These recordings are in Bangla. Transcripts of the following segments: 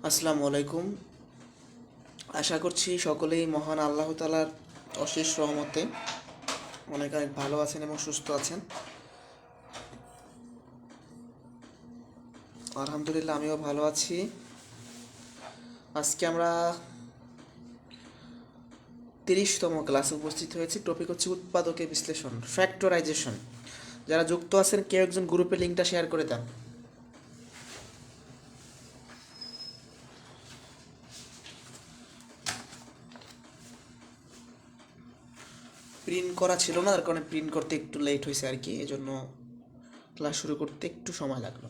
আসসালামু আলাইকুম। আশা করছি সকলেই মহান আল্লাহ তাআলার অশেষ রহমতে অনেক অনেক ভালো আছেন এবং সুস্থ আছেন। আলহামদুলিল্লাহ আমিও ভালো আছি। আজকে আমরা 30তম ক্লাসে উপস্থিত হয়েছি। টপিক হচ্ছে উৎপাদকে বিশ্লেষণ, ফ্যাক্টরাইজেশন। যারা যুক্ত আছেন কেউ একজন গ্রুপে লিঙ্কটা শেয়ার করে দেন। প্রিন্ট করা ছিল না, তার কারণে প্রিন্ট করতে একটু লেট হয়েছে আর কি, এজন্য ক্লাস শুরু করতে একটু সময় লাগলো।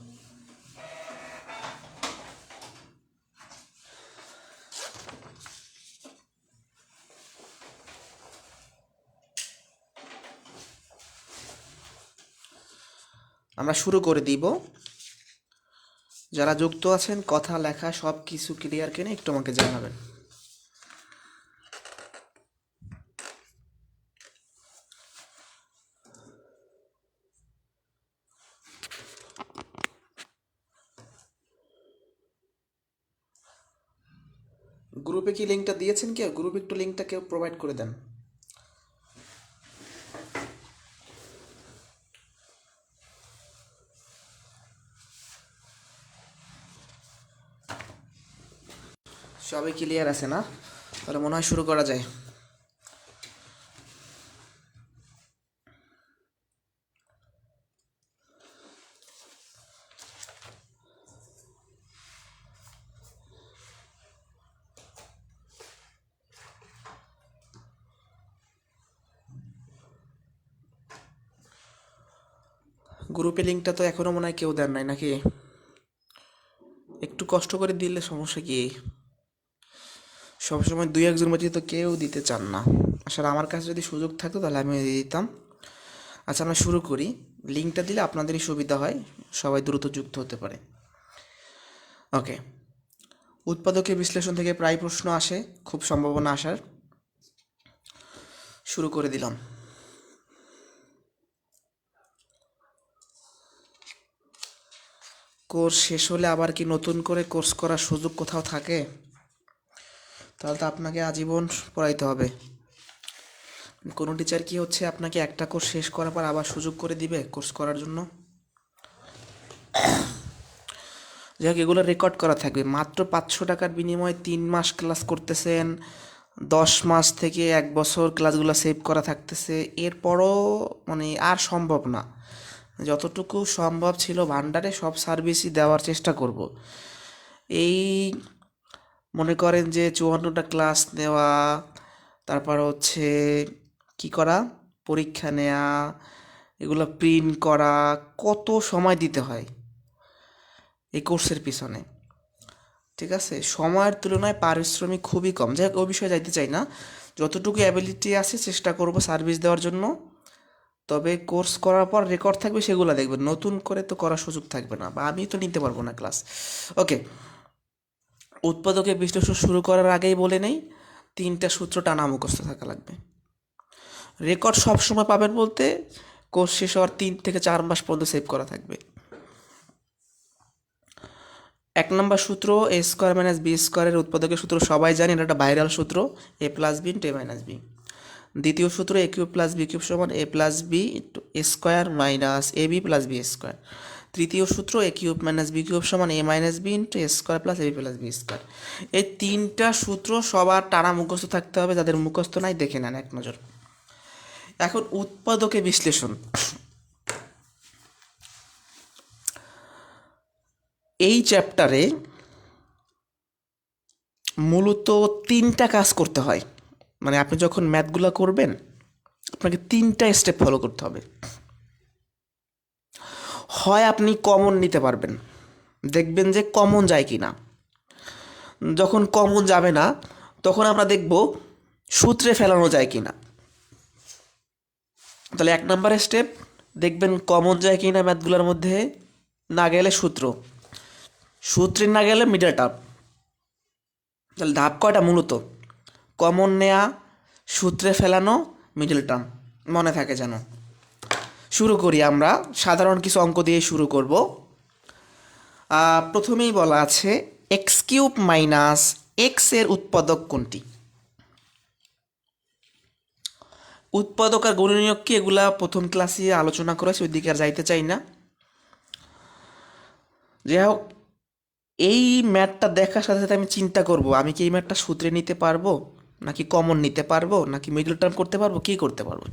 আমরা শুরু করে দিব। যারা যুক্ত আছেন কথা লেখা সব কিছু ক্লিয়ার কিনা একটু আমাকে জানাবেন। গ্রুপে কি লিঙ্কটা দিয়েছেন কেউ? গ্রুপে একটু লিঙ্কটা কেউ প্রোভাইড করে দেন। সবাই ক্লিয়ার আছে না? তাহলে মনে হয় শুরু করা যায়। গ্রুপে লিঙ্কটা তো এখনো মনে হয় কেউ দেন নাই নাকি? একটু কষ্ট করে দিলে সমস্যা কি? সবসময় দুই একজন মধ্যে তো কেউ দিতে চান না। আসলে আমার কাছে যদি সুযোগ থাকতো তাহলে আমি দিয়ে দিতাম। আচ্ছা আমরা শুরু করি। লিঙ্কটা দিলে আপনাদেরই সুবিধা হয়, সবাই দ্রুত যুক্ত হতে পারে। ওকে, উৎপাদকের বিশ্লেষণ থেকে প্রায় প্রশ্ন আসে, খুব সম্ভাবনা আসার। শুরু করে দিলাম। কোর্স শেষ হলে আবার কি নতুন করে কোর্স করার সুযোগ কোথাও থাকে? তাহলে তো আপনাকে আজীবন পড়াইতে হবে। কোনো টিচার কি হচ্ছে আপনাকে একটা কোর্স শেষ করার পর আবার সুযোগ করে দিবে কোর্স করার জন্য? যাই হোক, এগুলো রেকর্ড করা থাকবে। মাত্র 500 টাকার বিনিময়ে 3 মাস ক্লাস করতেছেন, 10 মাস থেকে 1 বছর ক্লাসগুলো সেভ করা থাকতেছে। এরপরও মানে আর সম্ভব না। যতটুকু সম্ভব ছিল ভান্ডারে সব সার্ভিসই দেওয়ার চেষ্টা করব। এই মনে করেন যে 54টা ক্লাস নেওয়া, তারপর হচ্ছে কি করা, পরীক্ষা নেওয়া, এগুলো প্রিন্ট করা, কত সময় দিতে হয় এই কোর্সের পিছনে। ঠিক আছে, সময়ের তুলনায় পারিশ্রমিক খুবই কম। যাই হোক, ওই বিষয়ে যাইতে চাই না। যতটুকু অ্যাবিলিটি আছে চেষ্টা করব সার্ভিস দেওয়ার জন্য। তবে কোর্স করার পর রেকর্ড থাকবে, সেগুলো দেখবেন। নতুন করে তো করার সুযোগ থাকবে না, বা আমি তো নিতে পারবো না ক্লাস। ওকে, উৎপাদকের বিশ্লেষণ শুরু করার আগেই বলে নেই, 3টা সূত্র টানা মুখস্থ থাকা লাগবে। রেকর্ড সবসময় পাবেন বলতে কোর্স শেষ হওয়ার 3 থেকে 4 মাস পর্যন্ত সেভ করা থাকবে। 1 নম্বর সূত্র, এ স্কোয়ার মাইনাস বি স্কোয়ারের উৎপাদকের সূত্র সবাই জানি, এটা একটা ভাইরাল সূত্র, এ plus b into a minus B. দ্বিতীয় সূত্র, এ কিউব প্লাস বি কিউব সমান এ plus b into A square minus A B plus B square. তৃতীয় সূত্র, এ কিউব মাইনাস বি কিউব সমান এ minus B into A square plus A B plus B square. এই 3টা সূত্র সবার টানা মুখস্থ থাকতে হবে, যাদের মুখস্থ নাই দেখে নেন এক নজর। এখন উৎপাদকে বিশ্লেষণ, এই চ্যাপ্টারে মূলত 3টা কাজ করতে হয়। মানে আপনি যখন ম্যাথগুলো করবেন আপনাকে 3টা স্টেপ ফলো করতে হবে। হয় আপনি কমন নিতে পারবেন, দেখবেন যে কমন যায় কি না। যখন কমন যাবে না তখন আমরা দেখব সূত্রে ফেলানো যায় কি না। তাহলে 1 নম্বর স্টেপ, দেখবেন কমন যায় কি না ম্যাথগুলোর মধ্যে। না গেলে সূত্রে না গেলে মিডল টার্ম। তাহলে ধাপ কয়টা মূলত? কমন নেয়া, সূত্রে ফেলানো, মিডল টার্ম। মনে থাকে যেন। শুরু করি আমরা, সাধারণ কিছু অঙ্ক দিয়ে শুরু করব। প্রথমেই বলা আছে এক্স কিউব মাইনাস এক্স এর উৎপাদক কোনটি? উৎপাদক আর গুণনীয়ক কি, এগুলা প্রথম ক্লাসে আলোচনা করেছি, ওই দিকে আর যাইতে চাই না। যাই হোক, এই ম্যাথটা দেখার সাথে সাথে আমি চিন্তা করব আমি কি এই ম্যাথটা সূত্রে নিতে পারবো, নাকি কমন নিতে পারবো, নাকি মিডল টার্ম করতে পারবো, কি করতে পারবো।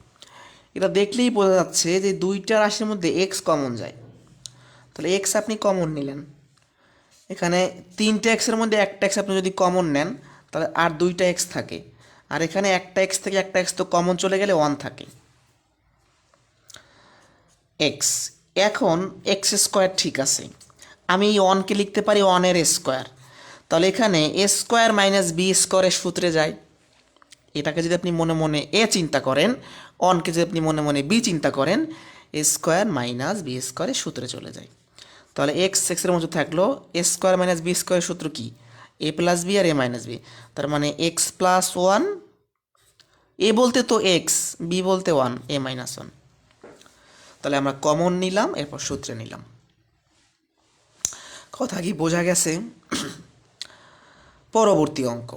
এটা দেখলেই বোঝা যাচ্ছে যে দুইটা রাশির মধ্যে এক্স কমন যায়। তাহলে এক্স আপনি কমন নিলেন, এখানে তিনটে এক্সের মধ্যে একটা এক্স আপনি যদি কমন নেন তাহলে আর দুইটা এক্স থাকে, আর এখানে একটা এক্স থেকে একটা এক্স তো কমন চলে গেলে ওয়ান থাকে। এক্স, এখন এক্স স্কোয়ার ঠিক আছে, আমি এই ওয়ানকে লিখতে পারি ওয়ানের স্কোয়ার। তাহলে এখানে এ স্কোয়ার মাইনাস বি স্কোয়ারের সূত্রে যায়। এটাকে যদি আপনি মনে মনে এ চিন্তা করেন, ওয়ানকে যদি আপনি মনে মনে বি চিন্তা করেন, এ স্কোয়ার মাইনাস বি স্কোয়ারের সূত্রে চলে যায়। তাহলে এক্স এক্সের মধ্যে থাকলো এ স্কোয়ার মাইনাস বি স্কোয়ারের সূত্র কি, এ প্লাস বি আর এ মাইনাস বি। তার মানে এক্স প্লাস ওয়ান, এ বলতে তো এক্স, বি বলতে ওয়ান, এ মাইনাস ওয়ান। তাহলে আমরা কমন নিলাম, এরপর সূত্রে নিলাম। কথা কি বোঝা গেছে? পরবর্তী অঙ্ক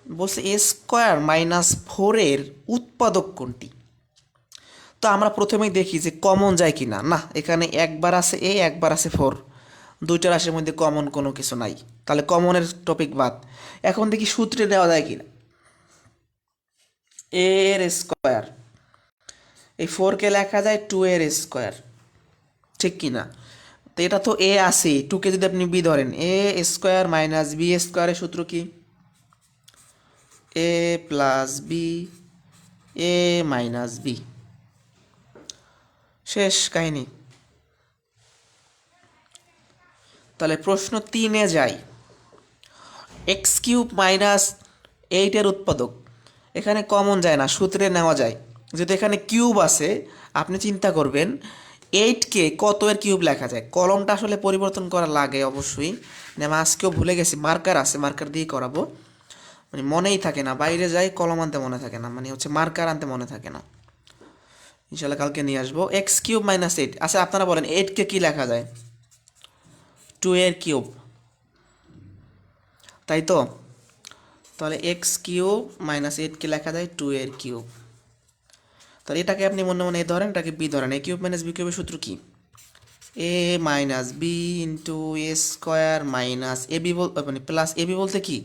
বলছে এ স্কোয়ার মাইনাস ফোরের উৎপাদক কোনটি? তো আমরা প্রথমেই দেখি যে কমন যায় কি না। না, এখানে একবার আছে এ, একবার আছে ফোর, দুইটা রাশির মধ্যে কমন কোনো কিছু নাই, তাহলে কমনের টপিক বাদ। এখন দেখি সূত্রে দেওয়া যায় কিনা। এ এর স্কোয়ার, এই ফোরকে লেখা যায় টু এর স্কোয়ার, ঠিক কি না? তো এটা তো এ আছে, টুকে যদি আপনি বি ধরেন, এ স্কোয়ার মাইনাস বি স্কোয়ারের সূত্র কি, এ plus b a minus B, শেষ কাহিনী। তাহলে প্রশ্ন 3-এ যাই। এক্স কিউব মাইনাস এইটের উৎপাদক, এখানে কমন যায় না, সূত্রে নেওয়া যায়। যেহেতু এখানে কিউব আছে, আপনি চিন্তা করবেন এইটকে কত এর কিউব লেখা যায়। কলমটা আসলে পরিবর্তন করা লাগে অবশ্যই, আমি আজকেও ভুলে গেছি, মার্কার আছে, মার্কার দিয়ে করাবো। মানে মনেই থাকে না, বাইরে যাই কলম আনতে মনে থাকে না, মানে হচ্ছে মার্কার আনতে মনে থাকে না। ইনশাল্লাহ কালকে নিয়ে আসবো। এক্স কিউব মাইনাস এইট, আচ্ছা আপনারা বলেন এইটকে কী লেখা যায়? টু এর কিউব, তাই তো? তাহলে এক্স কিউব মাইনাস এইটকে লেখা যায় টু এর কিউব। তাহলে এটাকে আপনি মনে মনে এ ধরেন, এটাকে বি ধরেন। এ কিউব মাইনাস বি কিউবের সূত্র কি, A minus B into A square minus A B, মানে প্লাস এ বি বলতে কি,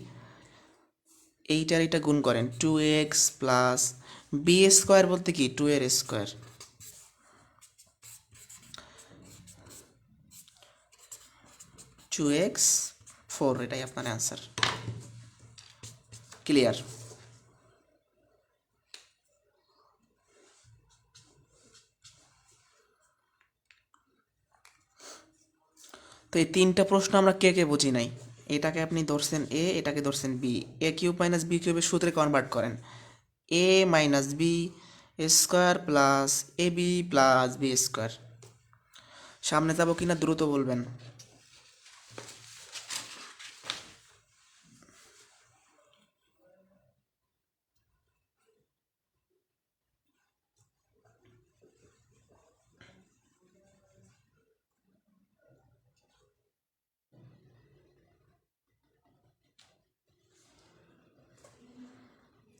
এইটার এটা গুণ করেন, two x plus B square বলতে কি, টু এর স্কোয়ার। টু এক্স ফোর, এটাই আপনার অ্যান্সার। ক্লিয়ার? তো এই তিনটা প্রশ্ন আমরা কে কে বুঝি নাই। এটাকে আপনি ধরছেন এ, এটাকে ধরছেন বি। এ কিউব মাইনাস বি কিউবের সূত্রে কনভার্ট করেন, এ minus B square plus A B plus B square. সামনে যাবো কিনা দ্রুত বলবেন।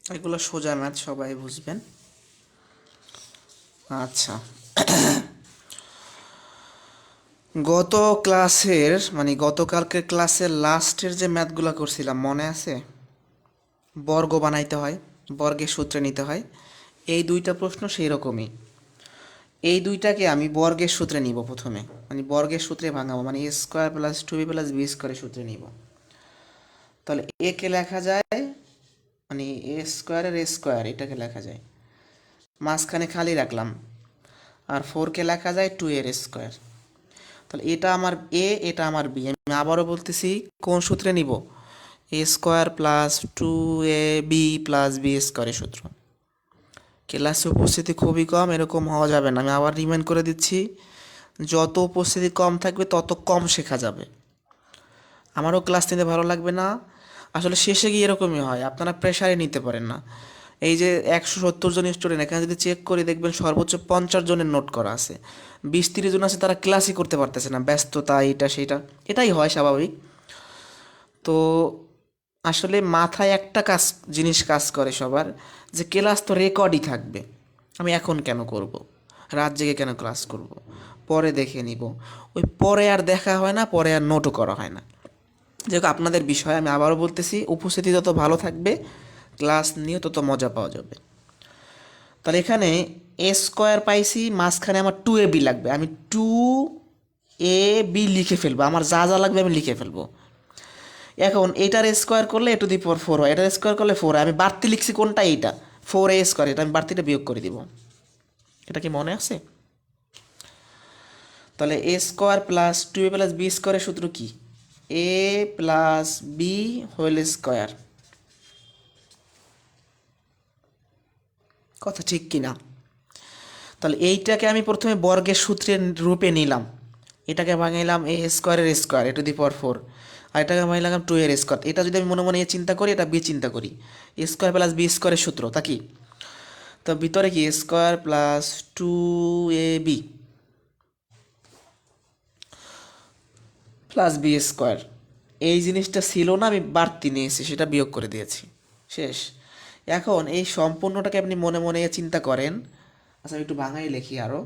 এগুলো সোজা ম্যাথ, সবাই বুঝবেন। আচ্ছা, গত ক্লাসের মানে গতকালকের ক্লাসের লাস্টের যে ম্যাথগুলো করছিলাম মনে আছে? বর্গ বানাইতে হয়, বর্গের সূত্রে নিতে হয়, এই দুইটা প্রশ্ন সেই রকমই। এই দুইটাকে আমি বর্গের সূত্রে নিব প্রথমে, মানে বর্গের সূত্রে ভাঙাবো, মানে A square plus two B plus B স্কোয়ারের সূত্রে নিব। তাহলে একে লেখা যায় মানে এ স্কোয়ারের এ স্কোয়ার, এটাকে লেখা যায়, মাঝখানে খালি রাখলাম, আর ফোরকে লেখা যায় টু এর স্কোয়ার। তাহলে এটা আমার এ, এটা আমার বি। আমি আবারও বলতেছি কোন সূত্রে নিব, এ square plus two A B plus B স্কোয়ারের সূত্র। ক্লাসে উপস্থিতি খুবই কম, এরকম হওয়া যাবে না। আমি আবার রিমাইন্ড করে দিচ্ছি, যত উপস্থিতি কম থাকবে তত কম শেখা যাবে। আমারও ক্লাস নিতে ভালো লাগবে না, আসলে শেষে গিয়ে এরকমই হয়, আপনারা প্রেশারে নিতে পারেন না। এই যে 170 জন স্টুডেন্ট, এখানে যদি চেক করে দেখবেন সর্বোচ্চ 50 জনের নোট করা আছে, 20-30 জন আছে তারা ক্লাসই করতে পারতেছে না, ব্যস্ততা, এটা সেটা, এটাই হয় স্বাভাবিক। তো আসলে মাথায় একটা জিনিস কাজ করে সবার, যে ক্লাস তো রেকর্ডই থাকবে, আমি এখন কেন করব, রাত জেগে কেন ক্লাস করব, পরে দেখে নিব। ওই পরে আর দেখা হয় না, পরে আর নোটও করা হয় না। যাই হোক, আপনাদের বিষয় আমি আবারও বলতেছি, উপস্থিতি যত ভালো থাকবে ক্লাস নিয়ে তত মজা পাওয়া যাবে। তাহলে এখানে এ স্কোয়ার পাইছি, মাঝখানে আমার টু এ বি লাগবে, আমি টু এ বি লিখে ফেলবো, আমার যা যা লাগবে আমি লিখে ফেলবো। এখন এটার স্কোয়ার করলে এ টু দি পাওয়ার ফোর হয়, এটার স্কোয়ার করলে ফোর হয়, আমি বাড়তি লিখছি কোনটা, এইটা ফোর এ স্কোয়ার, এটা আমি বাড়তিটা বিয়োগ করে দিব। এটা কি মনে আছে? তাহলে এ স্কোয়ার প্লাস টু এ প্লাস বি স্কোয়ারের সূত্র কি? এ প্লাস বি হোল স্কোয়ার। কথা ঠিক কি না? তাহলে এইটাকে আমি প্রথমে বর্গের সূত্রের রূপে নিলাম, এটাকে ভাঙাইলাম এ স্কোয়ারের square A to the power four, আর এটাকে ভাঙাইলাম টু এর স্কোয়ার। এটা যদি আমি মনে মনে এ চিন্তা করি, এটা বি চিন্তা করি, এ স্কোয়ার প্লাস বি স্কোয়ারের সূত্র তা কি? তো ভিতরে কি square plus two A B plus B square, এই জিনিসটা ছিল না, আমি বাড়তি নিয়েছি, সেটা বিয়োগ করে দিয়েছি, শেষ। এখন এই সম্পূর্ণটাকে আপনি মনে মনে চিন্তা করেন। আচ্ছা, আমি একটু বাঙালি লিখি আরও।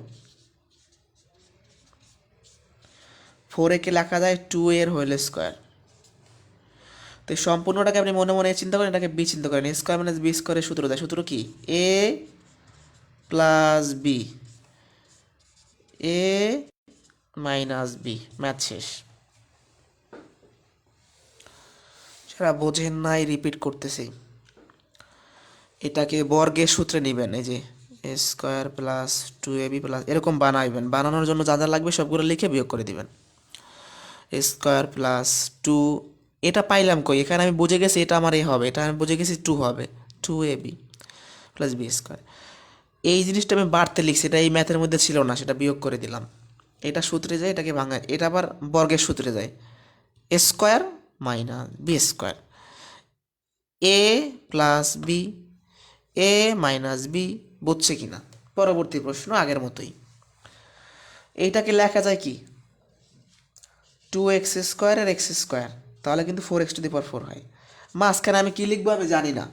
ফোর একে লেখা যায় টু এর হোল স্কোয়ার। তো এই সম্পূর্ণটাকে আপনি মনে মনে চিন্তা করেন, এটাকে বি চিন্তা করেন, স্কোয়ার মাইনাস বি স্কোয়ারের সূত্র দেয়, সূত্র কি? এ plus b, a minus B, math শেষ। সেটা বোঝেন নাই, রিপিট করতেছি। এটাকে বর্গের সূত্রে নেবেন, এই যে এ square plus two A B plus, এরকম বানাইবেন, বানানোর জন্য যা যা লাগবে সবগুলো লিখে বিয়োগ করে দিবেন। এ স্কোয়ার প্লাস টু, এটা পাইলাম কই? এখানে আমি বুঝে গেছি এটা আমার এ হবে, এটা আমি বুঝে গেছি টু হবে, two A B plus B square. এই জিনিসটা আমি বাড়তে লিখছি, এটা এই ম্যাথের মধ্যে ছিল না, সেটা বিয়োগ করে দিলাম। এটা সূত্রে যায়, এটাকে ভাঙায়, এটা আবার বর্গের সূত্রে যায়, a square minus B square, A plus b, a minus B. বুঝছে কি না? পরবর্তী প্রশ্ন আগের মতোই। এইটাকে লেখা যায় কি? টু এক্স স্কোয়ার আর এক্স স্কোয়ার, তাহলে কিন্তু four x two the power four হয়। মাঝখানে আমি কী লিখবো আমি জানি না,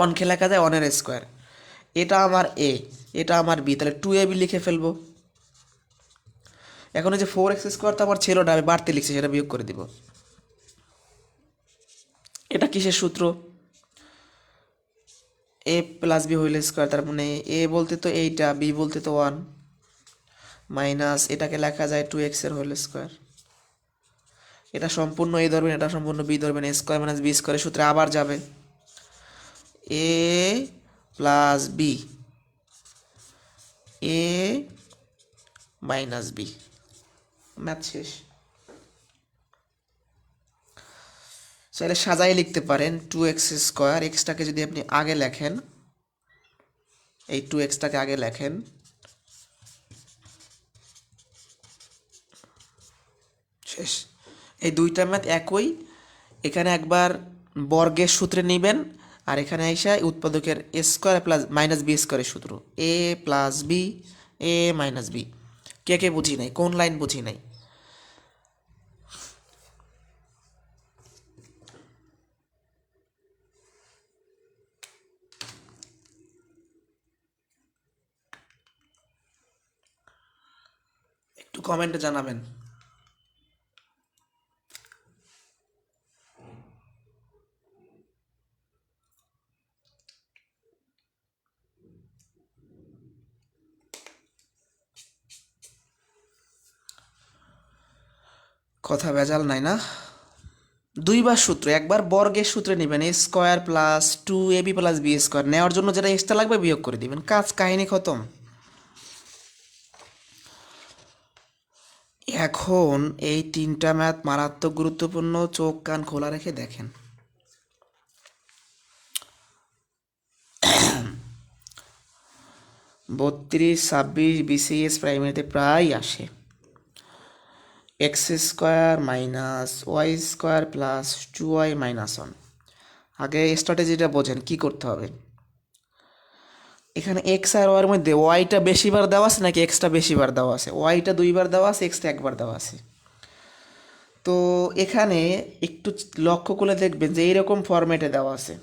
অনকে লেখা যায় অনের স্কোয়ার, এটা আমার এ, এটা আমার বি, তাহলে টু এ বি লিখে ফেলবো। এখন এই যে ফোর এক্স স্কোয়ার তো আমার ছিল না, আমি বাড়তে লিখছি, সেটা বিয়োগ করে দিব। এটা কিসের সূত্র? এ প্লাস বি হোল স্কোয়ার, তার মানে এ বলতে তো এইটা, বি বলতে তো ওয়ান, মাইনাস এটাকে লেখা যায় টু এক্সের হোল স্কোয়ার। এটা সম্পূর্ণ এ ধরবেন, এটা সম্পূর্ণ বি ধরবেন, এ স্কোয়ার মাইনাস বি স্কোয়ারের সূত্রে আবার যাবে, এ plus b, a minus B, math শেষ। চাইলে সাজাই লিখতে পারেন, টু এক্স স্কোয়ার, এক্সটাকে যদি আপনি আগে লেখেন, এই টু এক্সটাকে আগে লেখেন, শেষ। এই দুইটা ম্যাথ একই, এখানে একবার বর্গের সূত্রে নেবেন, আর এখানে আইসা উৎপাদকের এ স্কোয়ার প্লাস মাইনাস বি স্কোয়ারের সূত্র, এ plus b, a minus B. কে কে বুঝি নাই, কোন লাইন বুঝি নাই? একটু কমেন্টে জানাবেন। কথা ভেজাল নাই না? দুইবার সূত্র, একবার বর্গের সূত্রে নেবেন, এ square plus two A B plus B square, নেওয়ার জন্য যেটা এক্সট্রা লাগবে বিয়োগ করে দিবেন, কাজ কাহিনী খতম। এখন এই তিনটা ম্যাথ মারাত্মক গুরুত্বপূর্ণ, চোখ কান খোলা রেখে দেখেন। 32, 26 বিসিএস প্রাইমারিতে প্রায় আসে। X square minus Y square plus two Y minus one. আগে স্ট্র্যাটেজিটা বোঝেন, কি করতে হবে। এখানে এক্স আর ওয়াইয়ের মধ্যে ওয়াইটা বেশিবার দেওয়া আছে নাকি এক্সটা বেশিবার দেওয়া আছে? ওয়াইটা দুইবার দেওয়া আছে, এক্সটা একবার দেওয়া আছে। তো এখানে একটু লক্ষ্য করে দেখবেন যে এইরকম ফরম্যাটে দেওয়া আছে,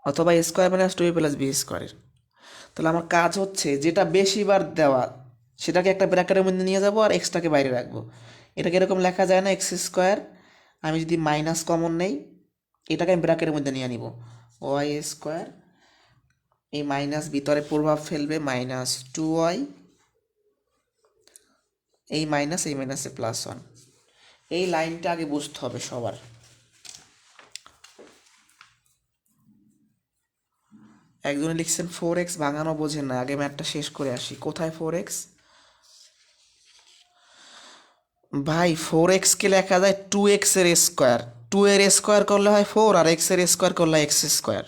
অথবা এ স্কোয়ার মাইনাস টু এ প্লাস বি স্কোয়ারের। তাহলে আমার কাজ হচ্ছে যেটা বেশিবার দেওয়া সেটাকে একটা ব্র্যাকেটের মধ্যে নিয়ে যাব আর এক্সটাকে বাইরে রাখবো। এটাকে এরকম লেখা যায় না, এক্স স্কোয়ার, আমি যদি মাইনাস কমন নেই এটাকে আমি ব্র্যাকেটের মধ্যে নিয়ে নিব, ওয়াই স্কোয়ার, এই মাইনাস ভিতরে প্রভাব ফেলবে, মাইনাস টু ওয়াই, এই মাইনাসে প্লাস ওয়ান। এই লাইনটা আগে বুঝতে হবে সবার। একজনে লিখছেন ফোর এক্স, ভাঙানো বোঝেন না, আগে ম্যাথটা শেষ করে আসি। কোথায় ফোর এক্স? ভাই ফোর এক্সকে লেখা যায় টু এক্সের স্কোয়ার, টু এর স্কোয়ার করলে হয় ফোর, আর এক্সের স্কোয়ার করলে হয় এক্স স্কোয়ার।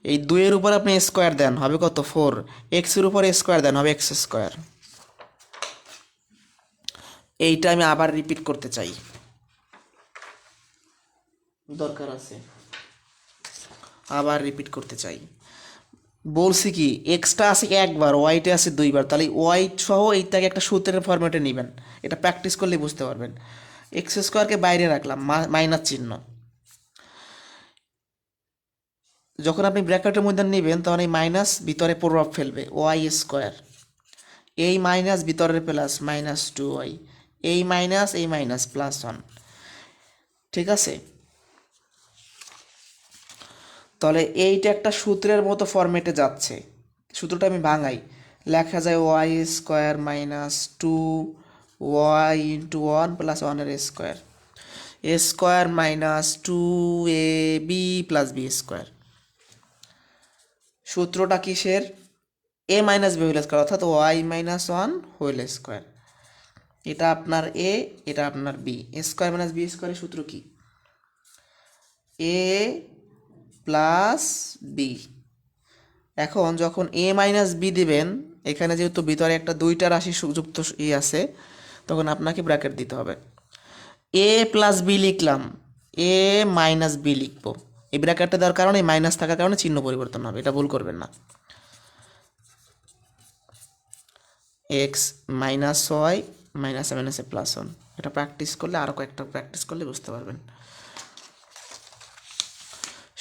এই দুইয়ের উপর আপনি স্কোয়ার দেন হবে কত? ফোর। এক্সের উপর স্কোয়ার দেন হবে এক্স স্কোয়ার। এইটা আমি আবার রিপিট করতে চাই, দরকার আছে, আবার রিপিট করতে চাই। বলছি কি, এক্সটা আছে একবার, ওয়াইটে আছে দুইবার, তাহলে ওয়াইট সহ এইটাকে একটা সূত্রের ফরম্যাটে নেবেন। এটা প্র্যাকটিস করলে বুঝতে পারবেন। এক্স স্কোয়ারকে বাইরে রাখলাম, মাইনাস চিহ্ন। যখন আপনি ব্র্যাকেটের মধ্যে নেবেন তখন এই মাইনাস ভিতরে প্রভাব ফেলবে, ওয়াই স্কোয়ার, এই মাইনাস ভিতরের প্লাস, মাইনাস টু ওয়াই, এই মাইনাস প্লাস ওয়ান। ঠিক আছে? তাহলে এইটা একটা সূত্রের মতো ফরম্যাটে যাচ্ছে। সূত্রটা আমি ভাঙাই, লেখা যায় Y square minus two Y into one plus ওয়ানের square, A square minus two A B plus B square. সূত্রটা কিসের? A minus B whole square, অর্থাৎ Y minus one whole square. এটা আপনার এ, এটা আপনার B. A square minus B স্কোয়ারের সূত্র কি? এ প্লাস বি। এখন যখন এ মাইনাস বি দেবেন, এখানে যেহেতু ভিতরে একটা দুইটা রাশি যুক্ত আছে, তখন আপনাকে ব্র্যাকেট দিতে হবে। এ প্লাস বি লিখলাম, এ মাইনাস বি লিখবো। এই ব্র্যাকেটটা দেওয়ার কারণে, মাইনাস থাকার কারণে চিহ্ন পরিবর্তন হবে, এটা ভুল করবেন না। এক্স মাইনাস ওয়াই মাইনাসে প্লাস ওয়ান। এটা প্র্যাকটিস করলে, আরও কয়েকটা প্র্যাকটিস করলে বুঝতে পারবেন।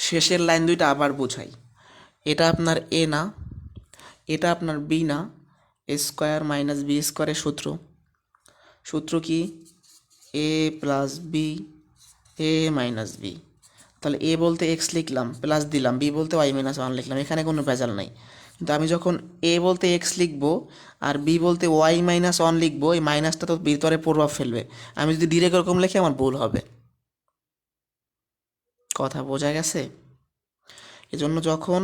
শেষের লাইন দুইটা আবার বোঝাই। এটা আপনার এ না, এটা আপনার বি না। এ স্কোয়ার মাইনাস বি স্কোয়ারের সূত্র কি? এ plus b, a minus B. তাহলে এ বলতে এক্স লিখলাম, প্লাস দিলাম, বি বলতে ওয়াই মাইনাস ওয়ান লিখলাম, এখানে কোনো ভেজাল নাই। কিন্তু আমি যখন এ বলতে এক্স লিখবো আর বি বলতে ওয়াই মাইনাস ওয়ান লিখবো, এই মাইনাসটা তো ভিতরে প্রভাব ফেলবে। আমি যদি ডিরেক্ট এরকম লিখি আমার ভুল হবে। কথা বোঝা গেছে? এজন্য যখন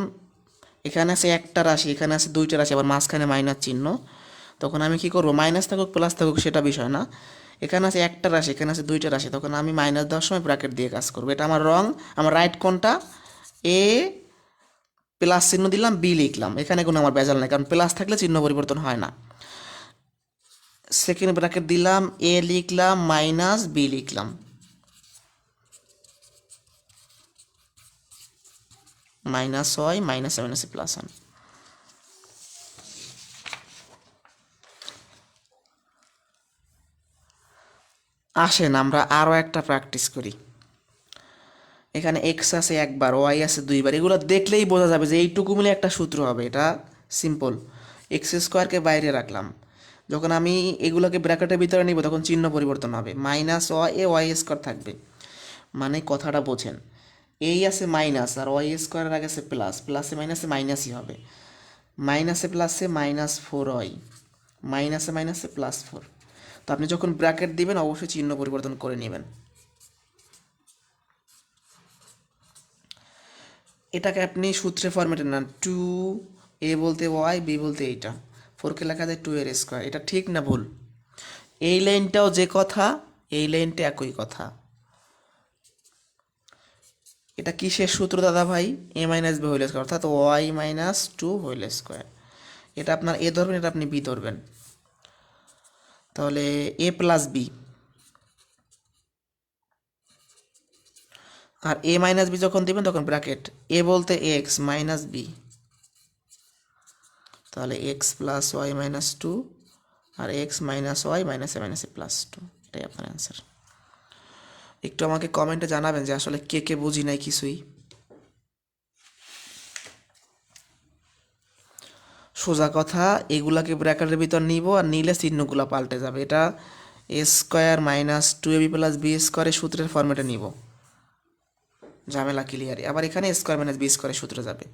এখানে আছে একটা রাশি, এখানে আছে দুইটা রাশি, আবার মাঝখানে মাইনাস চিহ্ন, তখন আমি কি করব? মাইনাস থাকুক প্লাস থাকুক সেটা বিষয় না, এখানে আছে একটা রাশি, এখানে আছে দুইটা রাশি, তখন আমি মাইনাস দেওয়ার সময় ব্র্যাকেট দিয়ে কাজ করবো। এটা আমার রং। আমার রাইট কোনটা? এ প্লাস চিহ্ন দিলাম, বি লিখলাম, এখানে কোনো আমার ভেজাল নাই, কারণ প্লাস থাকলে চিহ্ন পরিবর্তন হয় না। সেকেন্ড ব্র্যাকেট দিলাম, এ লিখলাম মাইনাস বি লিখলাম, মাইনাস ওয়াই মাইনাসে প্লাস ওয়ান। আসেন আমরা আরও একটা প্র্যাকটিস করি। এখানে এক্স আছে একবার, ওয়াই আছে দুইবার, এগুলো দেখলেই বোঝা যাবে যে এইটুকু মিলে একটা সূত্র হবে। এটা সিম্পল। এক্স স্কোয়ারকে বাইরে রাখলাম, যখন আমি এগুলোকে ব্র্যাকেটের ভিতরে নিব তখন চিহ্ন পরিবর্তন হবে, minus Y A Y square থাকবে। মানে কথাটা বোঝেন, এই আছে মাইনাস আর ওয়াই স্কোয়ারের আগে আছে প্লাস, প্লাসে মাইনাসই হবে, মাইনাসে প্লাসে মাইনাস ফোর ওয়াই, মাইনাসে প্লাস ফোর। তো আপনি যখন ব্র্যাকেট দিবেন অবশ্যই চিহ্ন পরিবর্তন করে নেবেন। এটাকে আপনি সূত্রে ফরম্যাটে নেন, টু এ বলতে ওয়াই, বি বলতে এইটা, ফোরকে লেখা যায় টু এর স্কোয়ার। এটা ঠিক না ভুল? এই লাইনটাও যে কথা, এই লাইনটা একই কথা। এটা কিসের সূত্র দাদা ভাই? A minus B whole square, অর্থাৎ Y minus two whole square. এটা আপনার এ ধরবেন, এটা আপনি বি ধরবেন। তাহলে এ প্লাস বি, আর এ মাইনাস বি যখন দিবেন তখন ব্র্যাকেট, এ বলতে এক্স মাইনাস বি, তাহলে X plus Y minus two আর এক্স মাইনাস ওয়াই মাইনাসে মাইনাসে প্লাস টু, এটাই আপনার অ্যান্সার। একটু আমাকে কমেন্টে জানাবেন যে আসলে কে কে বুঝি নাই কিছুই। সোজা কথা, এগুলাকে ব্র্যাকেটের ভিতর নিব আর নিলে চিহ্নগুলো পাল্টে যাবে। এটা A square minus two AB plus B স্কোয়ারের সূত্রের ফর্মেটে নিব, ঝামেলা ক্লিয়ারই। আবার এখানে স্কোয়ার মাইনাস বি স্কোয়ারের সূত্রে যাবে।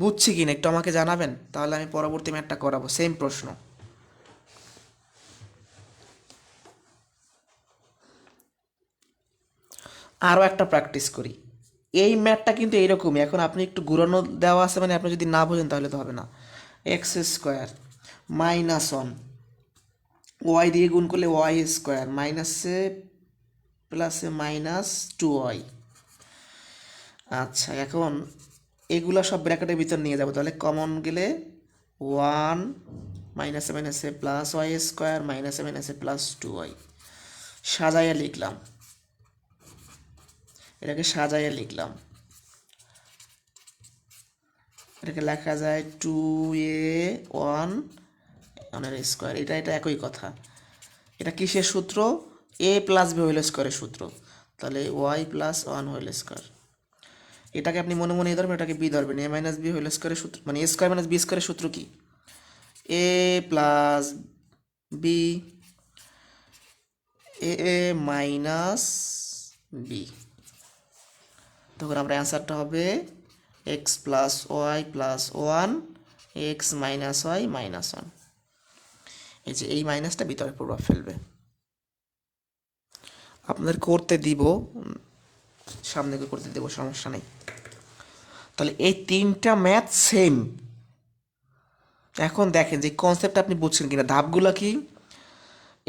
বুঝছি কিনা একটু আমাকে জানাবেন, তাহলে আমি পরবর্তী ম্যাথটা করাবো সেম প্রশ্ন। আরও একটা প্র্যাকটিস করি। এই ম্যাথটা কিন্তু এইরকমই, এখন আপনি একটু ঘুরানো দেওয়া আছে, মানে আপনি যদি না বোঝেন তাহলে তো হবে না। X square minus one, y দিয়ে গুণ করলে ওয়াই স্কোয়ার মাইনাসে প্লাসে মাইনাস টু ওয়াই। আচ্ছা, এখন এগুলো সব ব্র্যাকেটের ভিতর নিয়ে যাবো, তাহলে কমন গেলে ওয়ান মাইনাসে মাইনাসে প্লাস ওয়াই স্কোয়ার মাইনাসে মাইনাসে প্লাস টু ওয়াই। সাজাইয়া লিখলাম, এটাকে সাজাইয়া লিখলাম। এটাকে লেখা যায় টু এ ওয়ান ওয়ানের স্কোয়ার, এটা এটা একই কথা। এটা কিসের সূত্র? এ প্লাস বি হোল স্কোয়ারের সূত্র, তাহলে y plus one whole square. এটাকে আপনি মনে মনে ধরবেন, এটাকে বি ধরবেন। এ মাইনাস বি হোল স্কোয়ারের সূত্র মানে এ স্কোয়ার মাইনাস বি স্কোয়ারের সূত্র কি? এ plus b, a minus b. তখন আমরা অ্যান্সারটা হবে x plus y plus one, x minus y minus one. এই যে এই মাইনাসটা ভিতরে প্রভাব ফেলবে। আপনাদের করতে দিব, সামনে করতে দেবো, সমস্যা নেই। তাহলে এই তিনটা ম্যাথ সেম। এখন দেখেন যে কনসেপ্ট আপনি বুঝছেন কিনা। ধাপগুলো কি?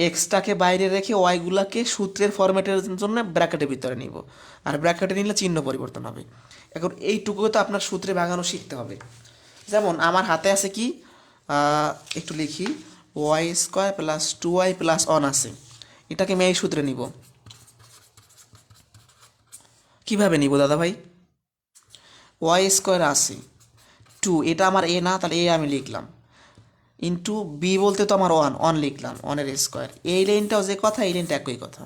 এক্সটাকে বাইরে রেখে ওয়াইগুলাকে সূত্রের ফরম্যাটের জন্য ব্র্যাকেটের ভিতরে নিব, আর ব্র্যাকেটে নিলে চিহ্ন পরিবর্তন হবে। এখন এইটুকু তো আপনার সূত্রে ভাঙানো শিখতে হবে। যেমন আমার হাতে আছে কি, একটু লিখি, y square plus two y plus one আছে, এটাকে আমি এই সূত্রে নিব। কিভাবে নিব দাদা ভাই? ওয়াই স্কোয়ার আছে, টু এটা আমার এ না, তাহলে এ আমি লিখলাম, ইন্টু বি বলতে তো আমার ওয়ান, ওয়ান লিখলাম, ওয়ানের স্কোয়ার। এই লাইনটাও যে কথা, এই লাইনটা একই কথা।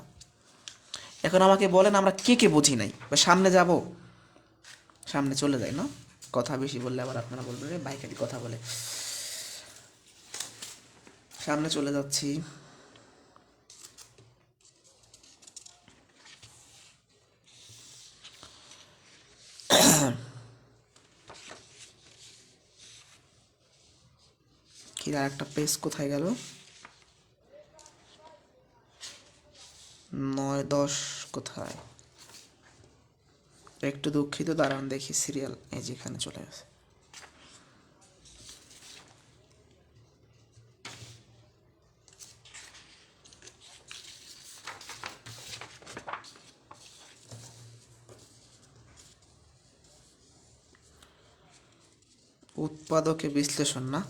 এখন আমাকে বলেন আমরা কে কে বুঝি নাই, বা সামনে যাব, সামনে চলে যাই না, কথা বেশি বললে আবার আপনারা বলবেন রে বাইকারি কথা বলে। সামনে চলে যাচ্ছি। কি আর একটা পেজ কোথায় গেল? 9 10 কোথায়? একটু দুঃখিত, দাঁড়ান দেখি সিরিয়াল, এই যেখানে চলে গেছে। উৎপাদকে বিশ্লেষণ না,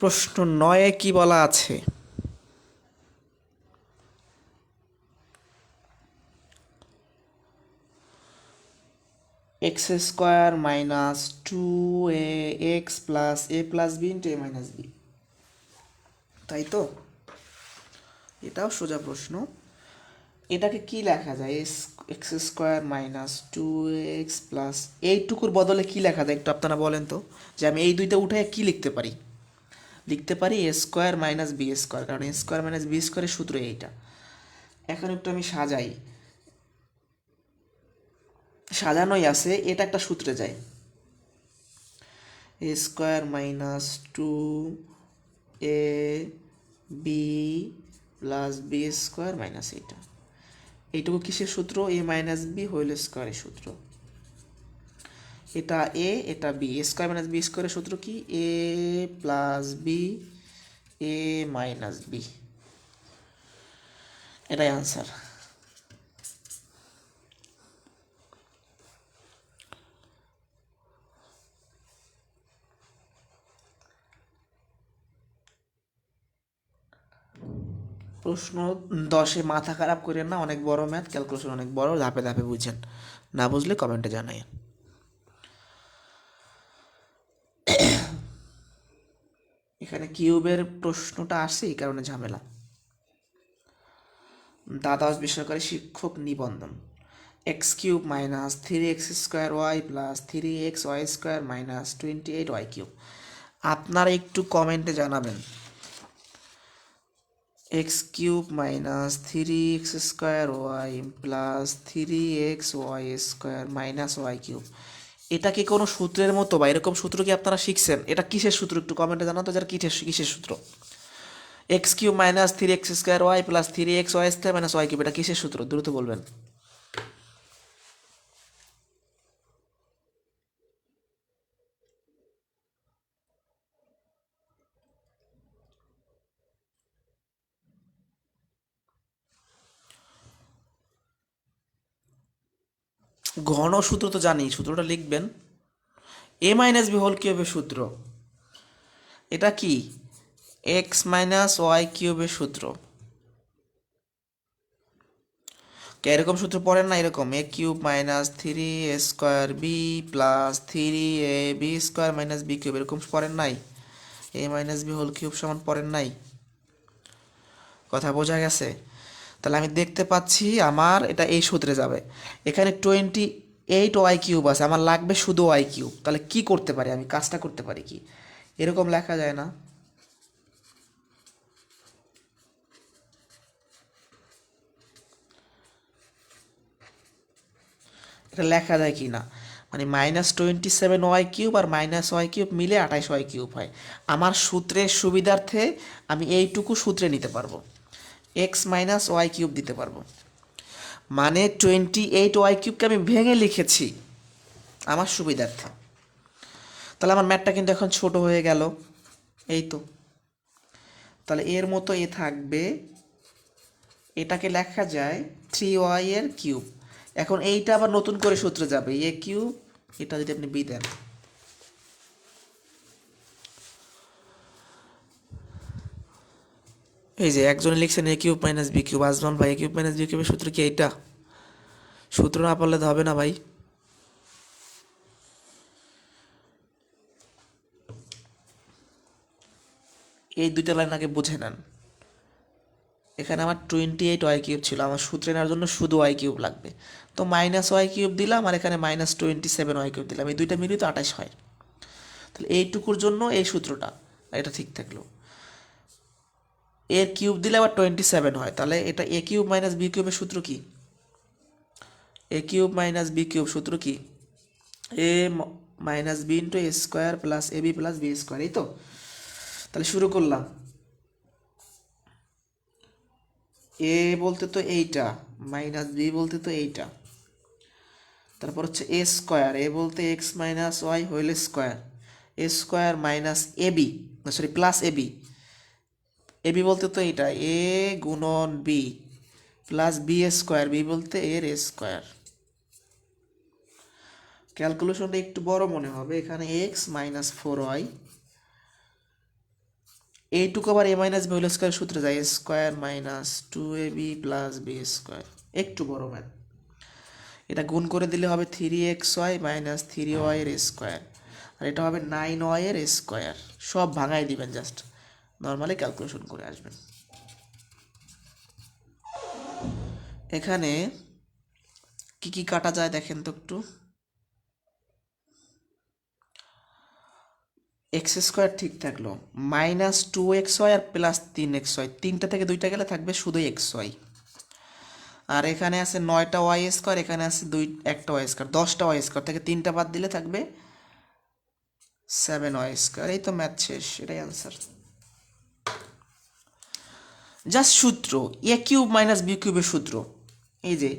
প্রশ্ন 9-এ কি বলা আছে? X square minus two a x plus a plus b into a minus b, তাই তো? এটাও সোজা প্রশ্ন। এটাকে কি লেখা যায়? X square minus two x plus, এইটুকুর বদলে কি লেখা যায় একটু আপনারা বলেন তো, যে আমি এই দুইটা উঠে কি লিখতে পারি? লিখতে পারি এ স্কোয়ার মাইনাস বি স্কোয়ার, কারণ এ স্কোয়ার মাইনাস বি স্কোয়ারের সূত্র এইটা। এখন একটু আমি সাজাই, সাজানোই আছে, এটা একটা সূত্রে যায়, a square minus two A B plus B square minus এইটা। এইটুকু কিসের সূত্র? এ মাইনাস বি হোল স্কোয়ারের সূত্র। এটা এ, এটা B, A square minus B স্কোয়ারের সূত্র কি? এ plus b a minus B, এটাই আনসার। প্রশ্ন 10-এ মাথা খারাপ করেন না, অনেক বড় ম্যাথ, ক্যালকুলেশন অনেক বড়, ধাপে ধাপে বুঝেন। না বুঝলে কমেন্টে জানাই। এখানে কিউবের প্রশ্নটা আসে এই কারণে ঝামেলা। দ্বাদশ বেসরকারি শিক্ষক নিবন্ধন। X cube minus 3x² y plus 3xy² minus 28y³ আপনারা একটু কমেন্টে জানাবেন x cube minus 3x² y plus 3xy² minus y³ এটা কি কোনো সূত্রের মতো বা এরকম সূত্র কি আপনারা শিখছেন? এটা কিসের সূত্র একটু কমেন্টে জানাতো যারা কিসের সূত্র? X cube minus 3x² y plus 3xy² minus y³ এটা কিসের সূত্র দ্রুত বলবেন। ঘন সূত্র তো জানি, সূত্রটা লিখবেন। এ মাইনাস বি হোল কিউবের সূত্র এটা কি? এক্স মাইনাস ওয়াই কিউবের সূত্র। এরকম সূত্র পড়েন না? এরকম a cube minus 3a² b plus 3ab² minus b cube এরকম পড়েন নাই? A minus B whole cube সমান পড়েন নাই? কথা বোঝা গেছে? তাহলে আমি দেখতে পাচ্ছি আমার এটা এই সূত্রে যাবে। এখানে 28y³ আছে, আমার লাগবে শুধু y³। তাহলে কি করতে পারি আমি? কাজটা করতে পারি কি? এরকম লেখা যায় না? এটা লেখা যায় কি না? মানে -27y³ আর -y³ মিলে 28y³ হয়। আমার সূত্রের সুবিধার্থে আমি এইটুকু সূত্রে নিতে পারবো, এক্স মাইনাস y³ দিতে পারবো। মানে 28y³ আমি ভেঙে লিখেছি আমার সুবিধার্থে। তাহলে আমার ম্যাথটা কিন্তু এখন ছোট হয়ে গেল। এই তো, তাহলে এর মতো এ থাকবে, এটাকে লেখা যায় 3y³ এখন এইটা আবার নতুন করে সূত্রে যাবে a³ এটা যদি আপনি বি দেন। এই যে একজনে লিখছেন a³ মাইনাস b³ আজমান ভাই a³ মাইনাস b³ সূত্র কি এইটা? সূত্র না পারলে তো হবে না ভাই। এই দুইটা লাইন আগে বুঝে নেন। এখানে আমার 28y³ ছিল, আমার সূত্রে নেওয়ার জন্য শুধু y³ লাগবে, তো -y³ দিলাম আর এখানে -27y³ দিলাম, এই দুইটা মিলিয়ে তো 28 হয়। তাহলে এইটুকুর জন্য এই সূত্রটা, এটা ঠিক থাকলো। এর কিউব দিলে আবার 27 হয়, তাহলে এটা a³ মাইনাস b³ সূত্র কি? a³ মাইনাস b³ সূত্র কি? a minus B into a² plus ab plus b², এই তো। তাহলে শুরু করলাম। এ বলতে তো এইটা, মাইনাস বি বলতে তো এইটা, তারপর হচ্ছে a², এ বলতে x minus y whole square, a² minus a b, sorry plus a b, a b বলতে তো এইটা এ গুণন বি প্লাস b², বি বলতে এর স্কোয়ার। ক্যালকুলেশনটা একটু বড় মনে হবে, এখানে এক্স মাইনাস 4y, এইটুকু আবার এ মাইনাস বি হোল স্কোয়ার সূত্রে যায় square minus 2ab plus b², একটু বড় ম্যাথ। এটা গুণ করে দিলে হবে 3xy মাইনাস 3y এর স্কোয়ার, আর এটা হবে 9y এর স্কোয়ার। সব ভাঙাই দিবেন, জাস্ট নর্মালি ক্যালকুলেশন করে আসবেন। এখানে কি কি কাটা যায় দেখেন তো একটু। x² ঠিক থাকলো, -2xy আর প্লাস 3xy, তিনটা থেকে দুইটা গেলে থাকবে শুধু xy। আর এখানে আছে 9টা y², এখানে আছে একটা y², 10টা y² থেকে তিনটা বাদ দিলে থাকবে 7y²। এই তো ম্যাথ শেষ, এটাই অ্যান্সার। জাস্ট সূত্র a³ মাইনাস b³ সূত্র, এই যে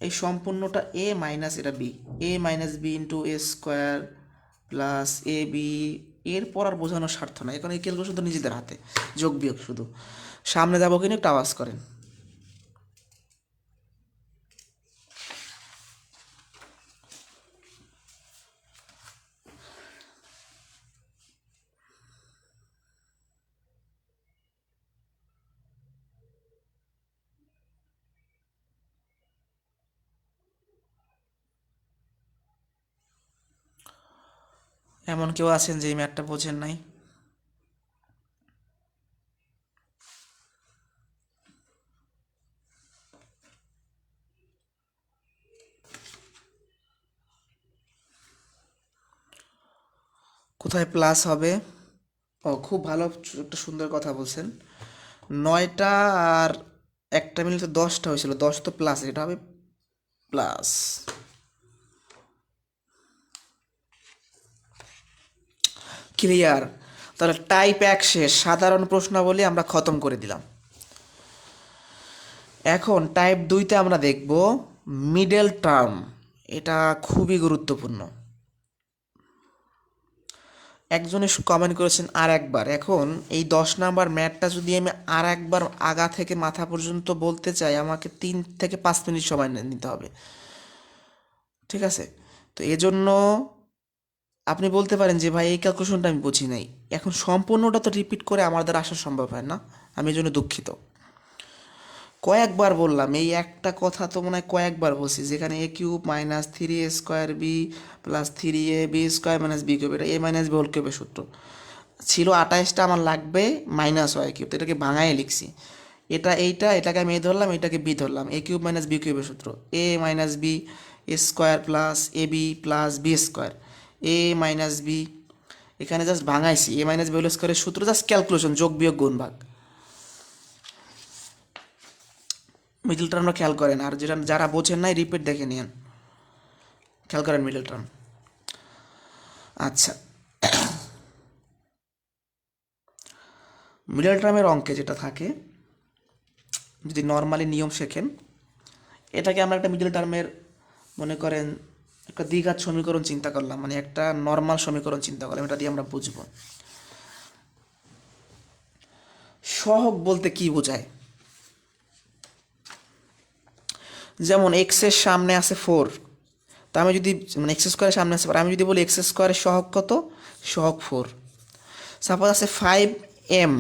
এই সম্পূর্ণটা a মাইনাস এটা b, a minus B into a² plus A b. এরপর আর বোঝানোর স্বার্থ নাই, এখন এই ক্যালকুলেশন তো নিজেদের হাতে, যোগ বিয়োগ শুধু। সামনে যাবো কিনা একটু আওয়াজ করেন। এমন কেউ আছেন যে এই ম্যাথটা বোঝেন নাই? কোথায় প্লাস হবে? ও, খুব ভালো, একটা সুন্দর কথা বলছেন। 9টা আর একটা মিলে তো 10টা হয়েছিল, 10 তো প্লাস, এটা হবে প্লাস। ক্লিয়ার। তাহলে টাইপ 1 শেষ, সাধারণ প্রশ্নাবলী আমরা খতম করে দিলাম। এখন টাইপ 2তে আমরা দেখব মিডল টার্ম। এটা খুবই গুরুত্বপূর্ণ। একজনে কমেন্ট করেছেন আর একবার। এখন এই 10 নাম্বার ম্যাথটা যদি আমি আর একবার আগা থেকে মাথা পর্যন্ত বলতে চাই, আমাকে 3 থেকে 5 মিনিট সময় নিতে হবে। ঠিক আছে? তো এজন্য আপনি বলতে পারেন যে ভাই এই ক্যালকুলেশনটা আমি বুঝি নাই। এখন সম্পূর্ণটা তো রিপিট করে আমার দ্বারা আসা সম্ভব হয় না, আমি এই জন্য দুঃখিত। কয়েকবার বললাম, এই একটা কথা তো মনে হয় কয়েকবার বলছি, যেখানে a³ - 3a² b plus 3ab² - b³ এটা a - b² সূত্র ছিল। 28টা আমার লাগবে -y³ তো এটাকে ভাঙায় লিখছি। এটাকে আমি এ ধরলাম, এটাকে বি ধরলাম। a³ - b³ সূত্র a - b² plus ab plus b², a - b। এখানে জাস্ট ভাঙাইছি, a - b² সূত্র জাস্ট ক্যালকুলেশন, যোগ বিয়োগ গুণ ভাগ। মিডল টার্মটা খেয়াল করেন, আর যেটা যারা বোঝেন নাই রিপিট দেখে নিন, খেয়াল করেন মিডল টার্ম। আচ্ছা, মিডল টার্মের অঙ্কে যেটা থাকে, যদি নর্মালি নিয়ম শেখেন, এটাকে আমরা একটা মিডল টার্মের, মনে করেন একটা দ্বিঘাত সমীকরণ চিন্তা করলাম, মানে একটা নর্মাল সমীকরণ চিন্তা করলাম, এটা দিয়ে আমরা বুঝবো সহগ বলতে কি বোঝায়। যেমন এক্সের সামনে আছে 4, তা আমি যদি, মানে x² সামনে আছে 4, আমি যদি বলি x² সহগ কত, সহগ 4। সাপোজ আছে 5m,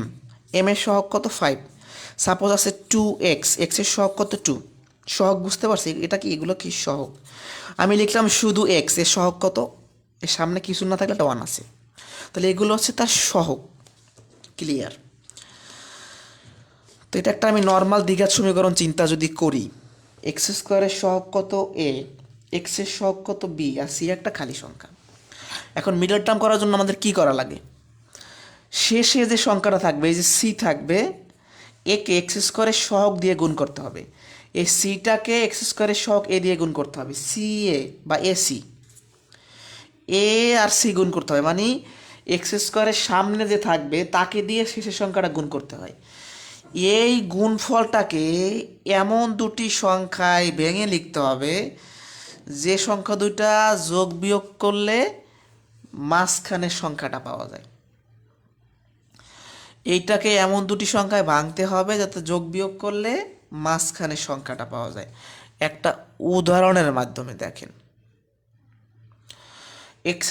এর সহগ কত 5। সাপোজ আছে 2x, এর সহগ কত 2। সহগ বুঝতে পারছি, এটা কি, এগুলো কি সহগ। আমি লিখলাম শুধু x, এর সহগ কত, এর সামনে কিছু না থাকলে একটা 1 আছে, তাহলে এগুলো হচ্ছে তার সহগ। ক্লিয়ার? তো এটা একটা আমি নর্মাল দ্বিঘাত সমীকরণ চিন্তা যদি করি, x² সহগ কত a, এর সহগ কত b, আর c একটা খালি সংখ্যা। এখন মিডল টার্ম করার জন্য আমাদের কি করা লাগে, শেষে যে সংখ্যাটা থাকবে, এই যে সি থাকবে, একে x² সহগ দিয়ে গুণ করতে হবে। এই সিটাকে x² সহগ এ দিয়ে গুণ করতে হবে, সি এ বা এসি, এ আর সি গুণ করতে হবে, মানে x² সামনে যে থাকবে তাকে দিয়ে শেষের সংখ্যাটা গুণ করতে হয়। এই গুণফলটাকে এমন দুটি সংখ্যায় ভেঙে লিখতে হবে যে সংখ্যা দুইটা যোগ বিয়োগ করলে মাঝখানের সংখ্যাটা পাওয়া যায়। এইটাকে এমন দুটি সংখ্যায় ভাঙতে হবে যাতে যোগ বিয়োগ করলে মাঝখানের সংখ্যাটা পাওয়া যায়। একটা উদাহরণের মাধ্যমে দেখেন, x²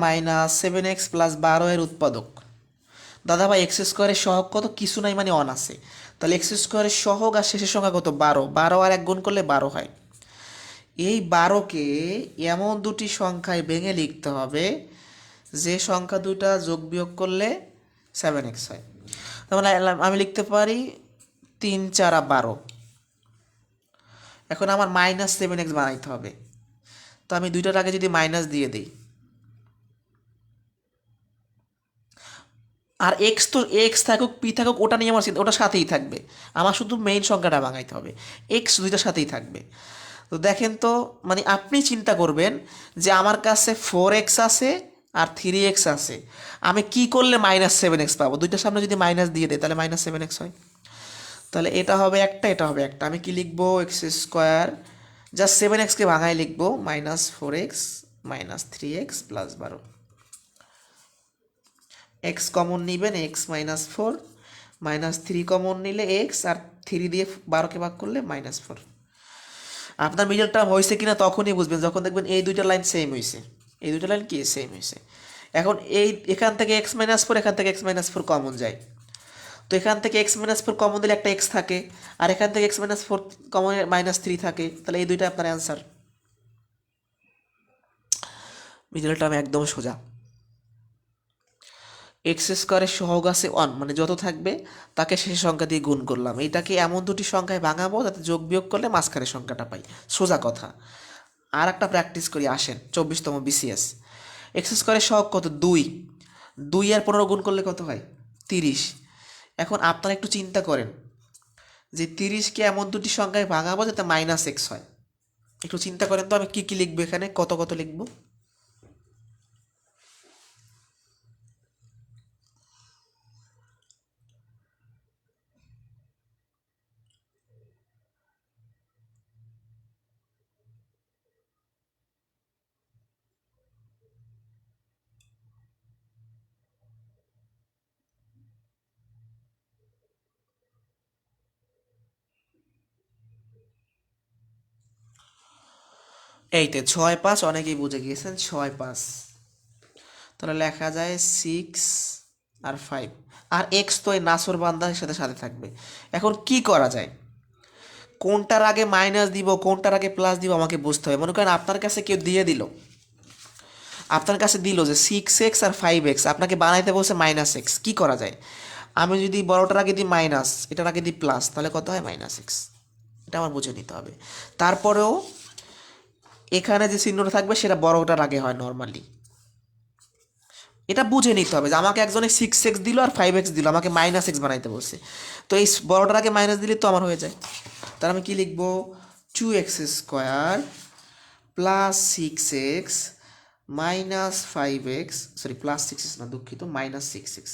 - 7x + 12 এর উৎপাদক। দাদা ভাই x² সহগ কত, কিছু নাই মানে 1 আছে, তাহলে x² সহগ আর শেষের সংখ্যা কত 12, 12 আর 1 গুণ করলে 12 হয়। এই 12কে এমন দুটি সংখ্যায় ভেঙে লিখতে হবে যে সংখ্যা দুটা যোগ বিয়োগ করলে 7x হয়। তাহলে আমি লিখতে পারি 3 × 4 = 12। এখন আমার -7x বানাইতে হবে, তো আমি দুইটার আগে যদি মাইনাস দিয়ে দিই, আর এক্স তো এক্স থাকুক পি থাকুক ওটা নিয়ে আমার চিন্তা, ওটা সাথেই থাকবে, আমার শুধু মেইন সংখ্যাটা ভাঙাইতে হবে, এক্স দুইটার সাথেই থাকবে। তো দেখেন তো, মানে আপনি চিন্তা করবেন যে আমার কাছে 4x আছে আর 3x আছে, আমি কি করলে -7x পাবো, দুইটার সামনে যদি মাইনাস দিয়ে দেয় তাহলে -7x হয়। তাহলে এটা হবে একটা, এটা হবে একটা, আমি কি লিখবো, x² জাস্ট 7xকে ভাঙাই লিখবো -4x - 3x + 12। এক্স কমন নিবেন, x - 4, -3 কমন নিলে x, আর 3 দিয়ে 12কে ভাগ করলে -4। আপনার মিডল টার্ম হয়েছে কিনা তখনই বুঝবেন যখন দেখবেন এই দুইটা লাইন সেম হয়েছে, এই দুইটা লাইন কি সেম হয়েছে। এখন এখান থেকে x - 4, এখান থেকে x - 4 কমন যায়, তো এখান থেকে x - 4 কমন দিলে একটা x থাকে, আর এখান থেকে x - 4 কমন -3 থাকে, তাহলে এই দুইটা আপনার অ্যান্সার। মিডল টার্ম একদম সোজা। এক্স স্কোয়ারের সহগ আছে ওয়ান, মানে যত থাকবে তাকে শেষ সংখ্যা দিয়ে গুণ করলাম। এটাকে এমন দুটি সংখ্যায় ভাঙাবো যাতে যোগ বিয়োগ করলে মাঝখানের সংখ্যাটা পাই। সোজা কথা। আর একটা প্র্যাকটিস করি, আসেন 24তম বিসিএস। এক্স স্কোয়ারের সহগ কত? 2। 2 আর 15 গুণ করলে কত হয়? 30। এখন আপনারা একটু চিন্তা করেন যে 30কে এমন দুটি সংখ্যায় ভাঙাবো যাতে মাইনাস এক্স হয়। একটু চিন্তা করেন তো, আমি কি লিখবো এখানে, কত কত লিখবো? এইতে 6 5, অনেকেই বুঝে গিয়েছেন 6 5। তাহলে লেখা যায় 6 আর 5, আর এক্স তো এই নাসর বান্দার সাথে সাথে থাকবে। এখন কি করা যায়, কোনটার আগে মাইনাস দিব কোনটার আগে প্লাস দিব আমাকে বুঝতে হবে। মনে করেন আপনার কাছে কেউ দিয়ে দিল, আপনার কাছে দিল যে 6x আর 5x, আপনাকে বানাইতে বলছে -x, কি করা যায়? আমি যদি বড়টার আগে দিই মাইনাস, এটার আগে দিই প্লাস, তাহলে কত হয়? -x। এটা আমার বুঝে নিতে হবে। তারপরেও এখানে যে চিহ্নটা থাকবে সেটা বড়টার আগে হয় নর্মালি। এটা বুঝে নিতে হবে যে আমাকে একজনে 6x দিল আর 5x দিল, আমাকে -x বানাইতে বলছে। তো এই বড়টার আগে মাইনাস দিলে তো আমার হয়ে যায়। তাহলে আমি কি লিখবো? 2x² plus 6x minus 5x, sorry plus 6x না, দুঃখিত, -6x।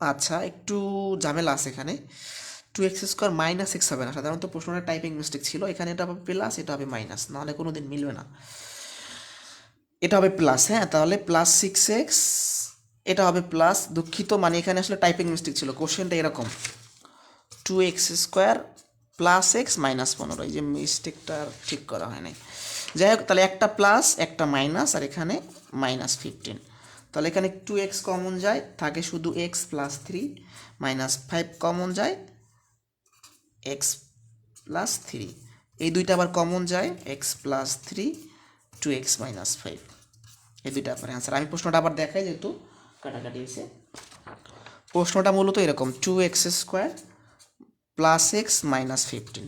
আচ্ছা, একটু ঝামেলা আছে এখানে। 2x² -x হবে না, সাধারণত প্রশ্নটা টাইপিং মিস্টেক ছিল। এখানে এটা হবে প্লাস, এটা হবে মাইনাস, নাহলে কোনো দিন মিলবে না। এটা হবে প্লাস, হ্যাঁ, তাহলে +6x, এটা হবে প্লাস, দুঃখিত, মানে এখানে আসলে টাইপিং মিস্টেক ছিল, কোশ্চেনটা এরকম 2x² প্লাস এক্স মাইনাস 15, এই যে মিস্টেকটা ঠিক করা হয় নাই। যাই হোক, তাহলে একটা প্লাস একটা মাইনাস, আর এখানে -15। তাহলে এখানে 2x কমন যায়, থাকে শুধু x প্লাস 3, -5 কমন যায়, x প্লাস 3, এই দুইটা আবার কমন যায়, x প্লাস 3, 2x মাইনাস 5, এই দুইটা আপনার অ্যান্সার। আমি প্রশ্নটা আবার দেখাই, যেহেতু কাটাকাটি হয়েছে। প্রশ্নটা মূলত এরকম, 2x² প্লাস এক্স -15,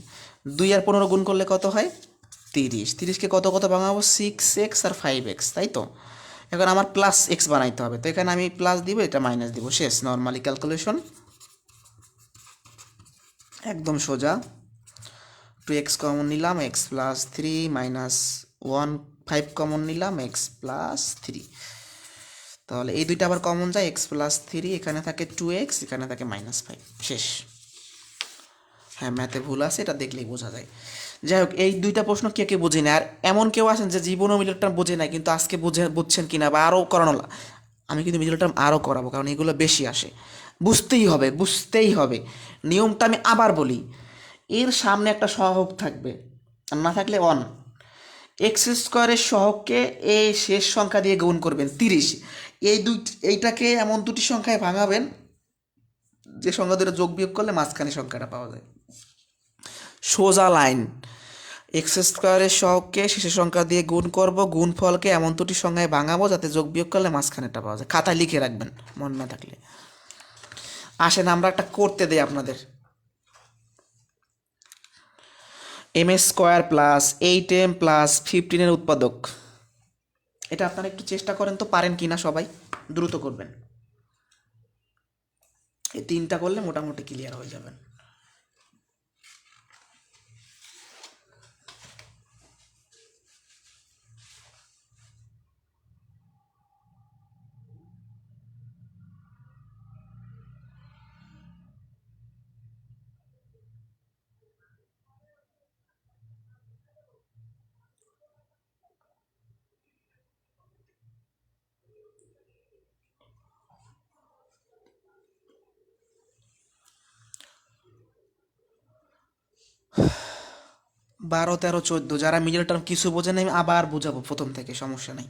2 আর 15 গুণ করলে কত হয়? 30। 30কে কত কত ভাঙাবো? 6x আর 5x, তাই তো? এখন আমার প্লাস এক্স বানাইতে হবে, তো এখানে আমি প্লাস দিব, এটা মাইনাস দিব, শেষ। নর্মালি ক্যালকুলেশন একদম সোজা। 2x কমন নিলাম, x প্লাস 3 -1, 5 কমন নিলাম, x প্লাস 3। তাহলে এই দুইটা আবার কমন যায়, x প্লাস 3, এখানে থাকে 2x, এখানে থাকে -5, শেষ। হ্যাঁ, ম্যাথে ভুল আছে, এটা দেখলেই বোঝা যায়। যাই হোক, এই দুইটা প্রশ্ন কে কে বোঝে না, আর এমন কেউ আছেন যে জীবনও মিডল টার্ম বোঝে না, কিন্তু আজকে বুঝছেন কিনা, বা আরও করানো, আমি কিন্তু মিডল টার্ম আরও করাবো, কারণ এগুলো বেশি আসে। বুঝতেই হবে, বুঝতেই হবে। নিয়মটা আমি আবার বলি, এর সামনে একটা সহগ থাকবে, আর না থাকলে অন। x² সহগকে এই শেষ সংখ্যা দিয়ে গুণ করবেন 30। এইটাকে এমন দুটি সংখ্যায় ভাঙাবেন যে সংখ্যা দুটো যোগ বিয়োগ করলে মাঝখানে সংখ্যাটা পাওয়া যায়। সোজা লাইন। x² সহগকে শেষের সংখ্যা দিয়ে গুণ করব, গুণফলকে এমন দুটি সংখ্যায় ভাঙাবো যাতে যোগ বিয়োগ করলে মাঝখানেটা পাওয়া যায়। খাতায় লিখে রাখবেন মনে না থাকলে। আসেন আমরা একটা করতে দেই আপনাদের। m² প্লাস 8m প্লাস 15 উৎপাদক। এটা আপনারা একটু চেষ্টা করেন তো, পারেন কিনা সবাই, দ্রুত করবেন। এই তিনটা করলে মোটামুটি ক্লিয়ার হয়ে যাবেন। 12 13 14, যারা মিডল টার্ম কিছু বোঝে না আমি আবার বোঝাবো প্রথম থেকে, সমস্যা নেই।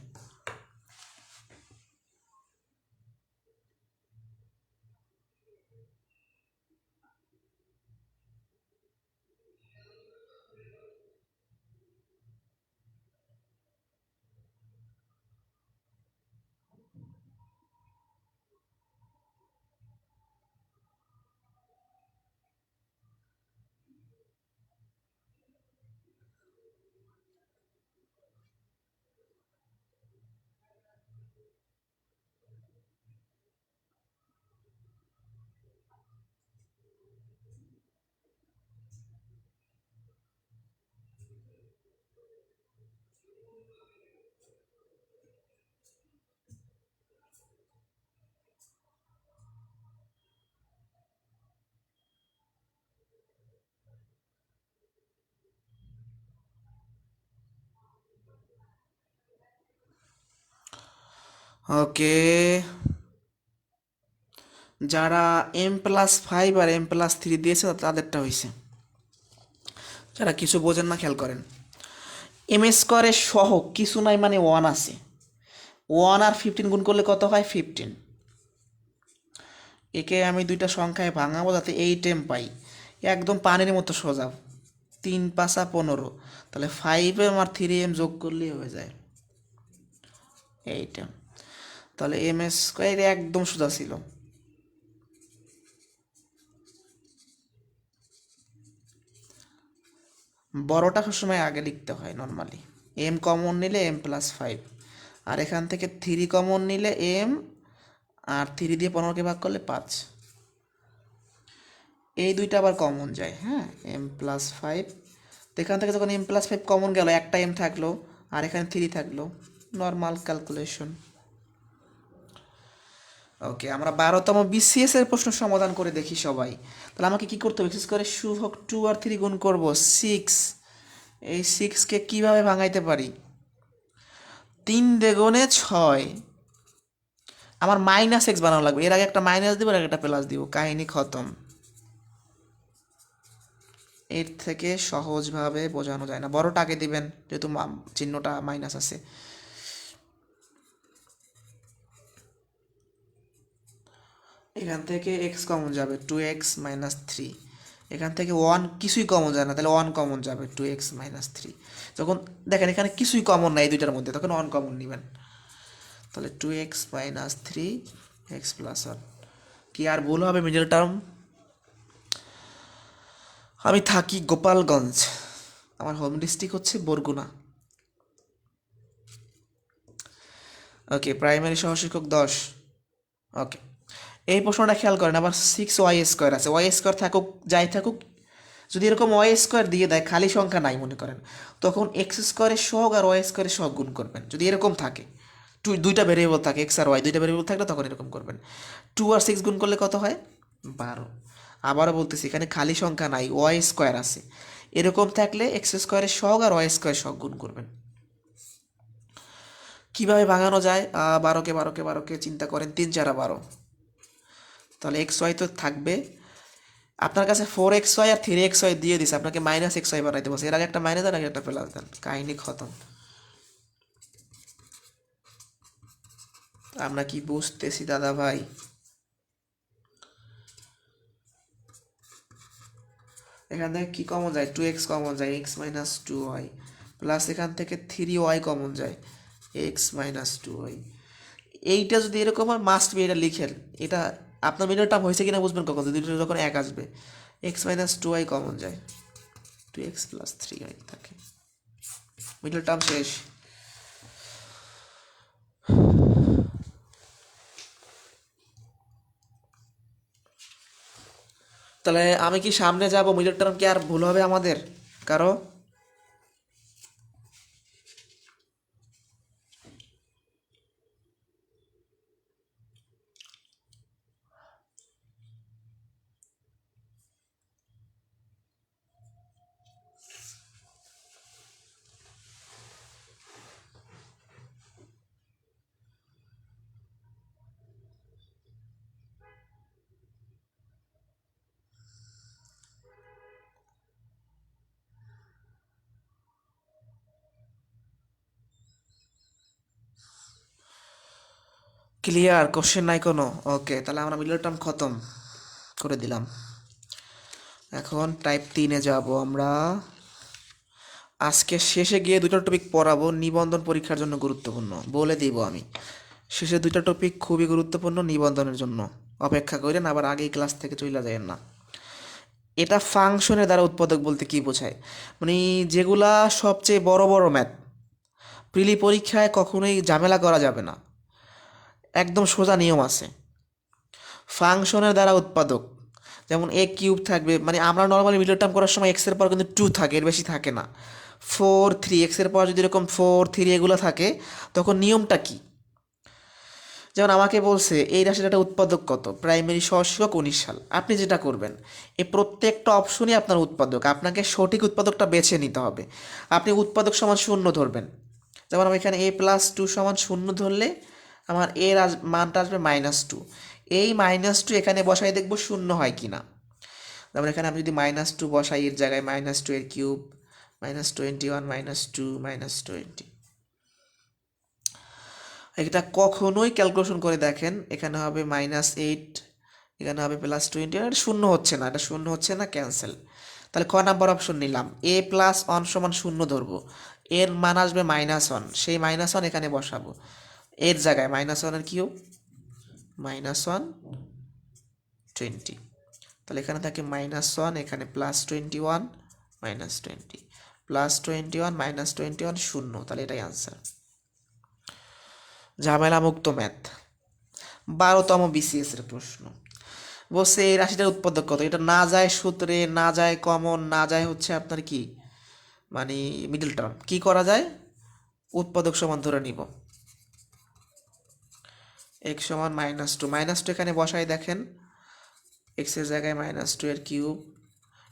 ওকে, যারা M+5 আর M+3 দিয়েছে তাদেরটা হয়েছে। যারা কিছু বোঝেন না খেয়াল করেন, M² সহ কিছু নাই মানে 1 আছে, 1 আর 15 গুণ করলে কত হয়? 15। একে আমি দুইটা সংখ্যায় ভাঙাবো যাতে 8M পাই। একদম পানির মতো সোজা, 3×5 = 15, তাহলে 5M আর 3M যোগ করলেই হয়ে যায় 8M। তাহলে M² একদম সোজা ছিল। বড়টা সবসময় আগে লিখতে হয় নর্মালি। M কমন নিলে M+5, আর এখান থেকে 3 কমন নিলে M, আর 3 দিয়ে 15কে ভাগ করলে 5। এই দুইটা আবার কমন যায়, হ্যাঁ, M+5। তো এখান থেকে যখন M+5 কমন গেল, একটা M থাকলো আর এখানে 3 থাকলো, নর্মাল ক্যালকুলেশন। ওকে, আমরা 12তম BCS এর প্রশ্ন সমাধান করে দেখি সবাই। তাহলে আমাকে কি করতে হবে? বিশেষ করে হোক 2 আর 3 গুণ করব 6। এই 6কে কিভাবে ভাঙাইতে পারি? 3×6। আমার -x বানানো লাগবে, এর আগে একটা মাইনাস দিব, এর আগে একটা প্লাস দিব, কাহিনী খতম। এর থেকে সহজভাবে বোঝানো যায় না। বড়টা আগে দিবেন যেহেতু চিহ্নটা মাইনাস আছে। এখান থেকে x কমন যাবে, 2x - 3। এখান থেকে 1 কিছুই কমন যায় না, তাহলে 1 কমন যাবে, 2x - 3। যখন দেখেন এখানে কিছুই কমন নাই এই দুইটার মধ্যে, তখন 1 কমন নেবেন। তাহলে 2x - 3 x + 1। কি আর ভুল হবে মিডল টার্ম? আমি থাকি গোপালগঞ্জ, আমার হোম ডিস্ট্রিক্ট হচ্ছে বরগুনা। ওকে, প্রাইমারি সহশিক্ষক 10। ওকে, এই প্রশ্নটা খেয়াল করেন, আবার 6y² আছে, y² থাকুক যাই থাকুক, যদি এরকম y² দিয়ে দেয়, খালি সংখ্যা নাই মনে করেন, তখন x² সহগ আর y² সহগ গুণ করবেন। যদি এরকম থাকে, দুইটা ভেরিয়েবল থাকে, x আর y দুইটা ভেরিয়েবল থাকলে তখন এরকম করবেন। 2 আর 6 গুণ করলে কত হয়? 12। আবারও বলতেছি, এখানে খালি সংখ্যা নাই, y² আছে। এরকম থাকলে x² সহগ আর y² সহগ গুণ করবেন। কিভাবে ভাঙানো যায়? 12কে 12কে 12কে চিন্তা করেন, 3 4 12। তাহলে xy তো থাকবে, আপনার কাছে 4xy আর 3xy দিয়ে দিছে, আপনাকে -xy বানাইতে বলছে, এর আগে একটা মাইনাস আর আগে একটা প্লাস দেন, কাহিনী খতম। আমরা কি বুঝতেছি দাদা ভাই? এখান থেকে কি কমন যায়? 2x কমন যায়, x - 2y, প্লাস এখান থেকে 3y কমন যায়, x - 2y। এইটা যদি এরকম হয়, মাস্ট বি এটা লিখেন। এটা আপনার মিডল টার্ম হয়েছে কিনা বুঝবেন কখন? দুটো যখন এক আসবে, x - 2y কমন যায়, 2x + 3y থাকে, মিডল টার্ম শেষ। তাহলে আমি কি সামনে যাব? মিডল টার্ম কি আর ভুল হবে আমাদের কারো? ক্লিয়ার? কোশ্চেন নাই কোনো? ওকে, তাহলে আমরা মিডল টার্ম খতম করে দিলাম। এখন টাইপ 3-এ যাব আমরা। আজকে শেষে গিয়ে দুটো টপিক পড়াবো, নিবন্ধন পরীক্ষার জন্য গুরুত্বপূর্ণ, বলে দিব আমি। শেষে দুটো টপিক খুবই গুরুত্বপূর্ণ নিবন্ধনের জন্য, অপেক্ষা করেন, আবার আগেই ক্লাস থেকে চলে যাবেন না। এটা ফাংশনের দ্বারা উৎপাদক বলতে কি বোঝায়? মানে যেগুলা সবচেয়ে বড় বড় ম্যাথ, প্রিলি পরীক্ষায় কখনোই ঝামেলা করা যাবে না, একদম সোজা নিয়ম আছে। ফাংশনের দ্বারা উৎপাদক, যেমন a³ থাকবে, মানে আমরা নর্মালি মিডল টার্ম করার সময় এক্সের পর কিন্তু 2 থাকে, এর বেশি থাকে না। 4 3, এক্সের পর যদি এরকম 4 3 এগুলো থাকে, তখন নিয়মটা কি? যেমন আমাকে বলছে এই রাশির একটা উৎপাদক কত, প্রাইমারি সহশিক্ষক 19 সাল। আপনি যেটা করবেন, এই প্রত্যেকটা অপশনই আপনার উৎপাদক, আপনাকে সঠিক উৎপাদকটা বেছে নিতে হবে। আপনি উৎপাদক সমান 0 ধরবেন, যেমন আমি এখানে a+2 = 0 ধরলে আমার এর মানটা আসবে -2। এই -2 এখানে বসাই দেখব শূন্য হয় কিনা। তারপর এখানে আমি যদি -2 বসাই, এর জায়গায় -2 এর কিউব, -21, -2, -20। এটা কখনোই ক্যালকুলেশন করে দেখেন, এখানে হবে -8, এখানে হবে +20, এটা শূন্য হচ্ছে না, এটা শূন্য হচ্ছে না, ক্যান্সেল। তাহলে ক নাম্বার অপশন নিলাম, a+1 = শূন্য ধরবো, এর মান আসবে -1, সেই -1 এখানে বসাবো, এর জায়গায় -1 এর কিউব, -120। তাহলে এখানে থাকে -1, এখানে +21, -20, +21, -21 শূন্য, তাহলে এটাই আনসার। ঝামেলা মুক্ত ম্যাথ, 12তম BCS এর প্রশ্ন। বলছে এই রাশিটার উৎপাদক কত, এটা না যায় সূত্রে, না যায় কমন, না যায় হচ্ছে আপনার কি মানে মিডল টার্ম, কি করা যায়, উৎপাদক সমান ধরে নিব, x সমান -2, -2 এখানে বসাই দেখেন, x এর জায়গায় -2 এর কিউব,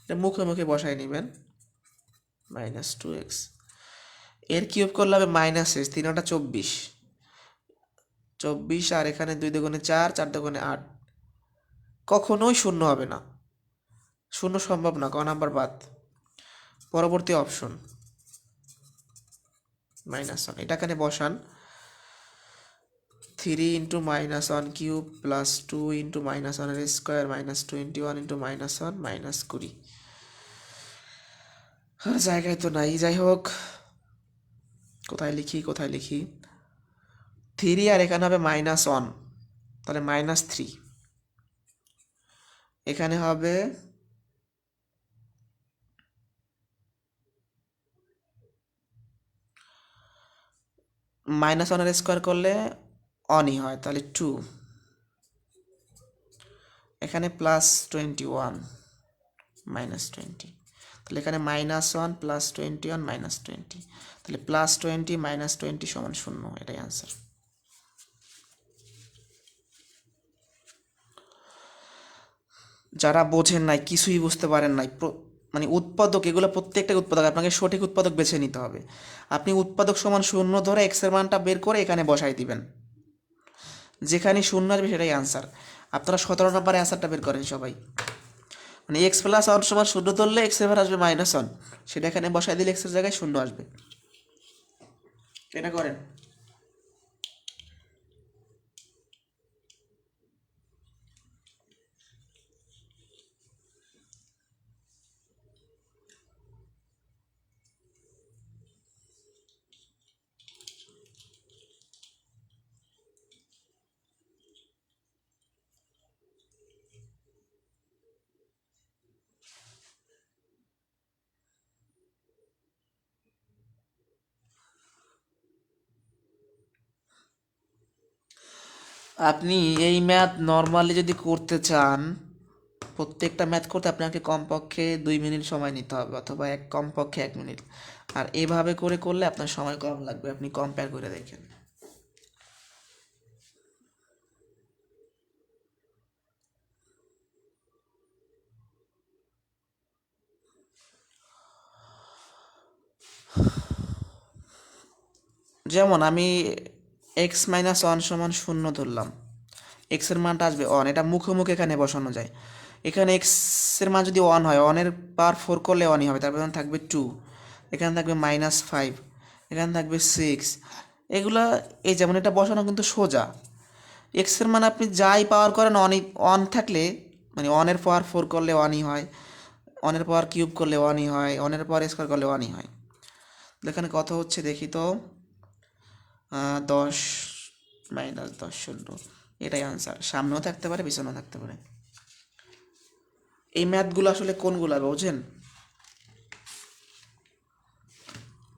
এটা মুখে মুখে বসাই নেবেন, -2x, এর কিউব করলে হবে -s, 3 × 24, 24, আর এখানে 2 × 4, 4 × 8, কখনোই শূন্য হবে না, শূন্য সম্ভব না, ক নাম্বার বাদ। পরবর্তী অপশন -1, এটা এখানে বসান, 3 × -1 কিউব +2 × -1 এর স্কোয়ার -21 × -1 -20। আর জায়গায় তো নাই, যাই হোক, কোথায় লিখি, 3, আর এখানে হবে -1, তাহলে -3, এখানে হবে -1 এর স্কোয়ার করলে অনই হয়, তাহলে 2, এখানে +21, -20, তাহলে এখানে -1 +21 -20, তাহলে +20 -20 = 0, এটাই আনসার। যারা বোঝেন নাই, কিছুই বুঝতে পারেন নাই, মানে উৎপাদক, এগুলো প্রত্যেকটা উৎপাদক, আপনাকে সঠিক উৎপাদক বেছে নিতে হবে। আপনি উৎপাদক সমান শূন্য ধরে x এর মানটা বের করে এখানে বসাই দিবেন, যেখানে শূন্য আসবে সেটাই আনসার। আপনারা 17 নম্বরে অ্যান্সারটা বের করেন সবাই, মানে x+1 = শূন্য ধরলে x এর মান আসবে -1, সেটা এখানে বসাই দিলে x এর জায়গায় শূন্য আসবে, এটা করেন। আপনি এই ম্যাথ নর্মালি যদি করতে চান, প্রত্যেকটা ম্যাথ করতে আপনাকে কমপক্ষে 2 মিনিট সময় নিতে হবে, অথবা কমপক্ষে 1 মিনিট। আর এভাবে করে করলে আপনার সময় কম লাগবে, আপনি কম্পেয়ার করে দেখেন। যেমন আমি x-1 = 0 ধরলাম, x এর মানটা আসবে 1, এটা মুখোমুখি এখানে বসানো যায়। এখানে x এর মান যদি 1 হয়, 1 এর পাওয়ার 4 করলে 1ই হবে, তারপর থাকবে 2, এখানে থাকবে -5, এখানে থাকবে 6, এগুলা, এই যেমন এটা বসানো কিন্তু সোজা। x এর মান আপনি যাই পাওয়ার করেন, 1 থাকলে, মানে 1 এর পাওয়ার 4 করলে 1ই হয়, 1 এর পাওয়ার কিউব করলে 1ই হয়, 1 এর পাওয়ার স্কোয়ার করলে 1ই হয়। এখানে কত হচ্ছে দেখি তো, 10 -10 শূন্য, এটাই আনসার। সামনেও থাকতে পারে, পিছনেও থাকতে পারে। এই ম্যাথগুলো আসলে কোনগুলো বোঝেন,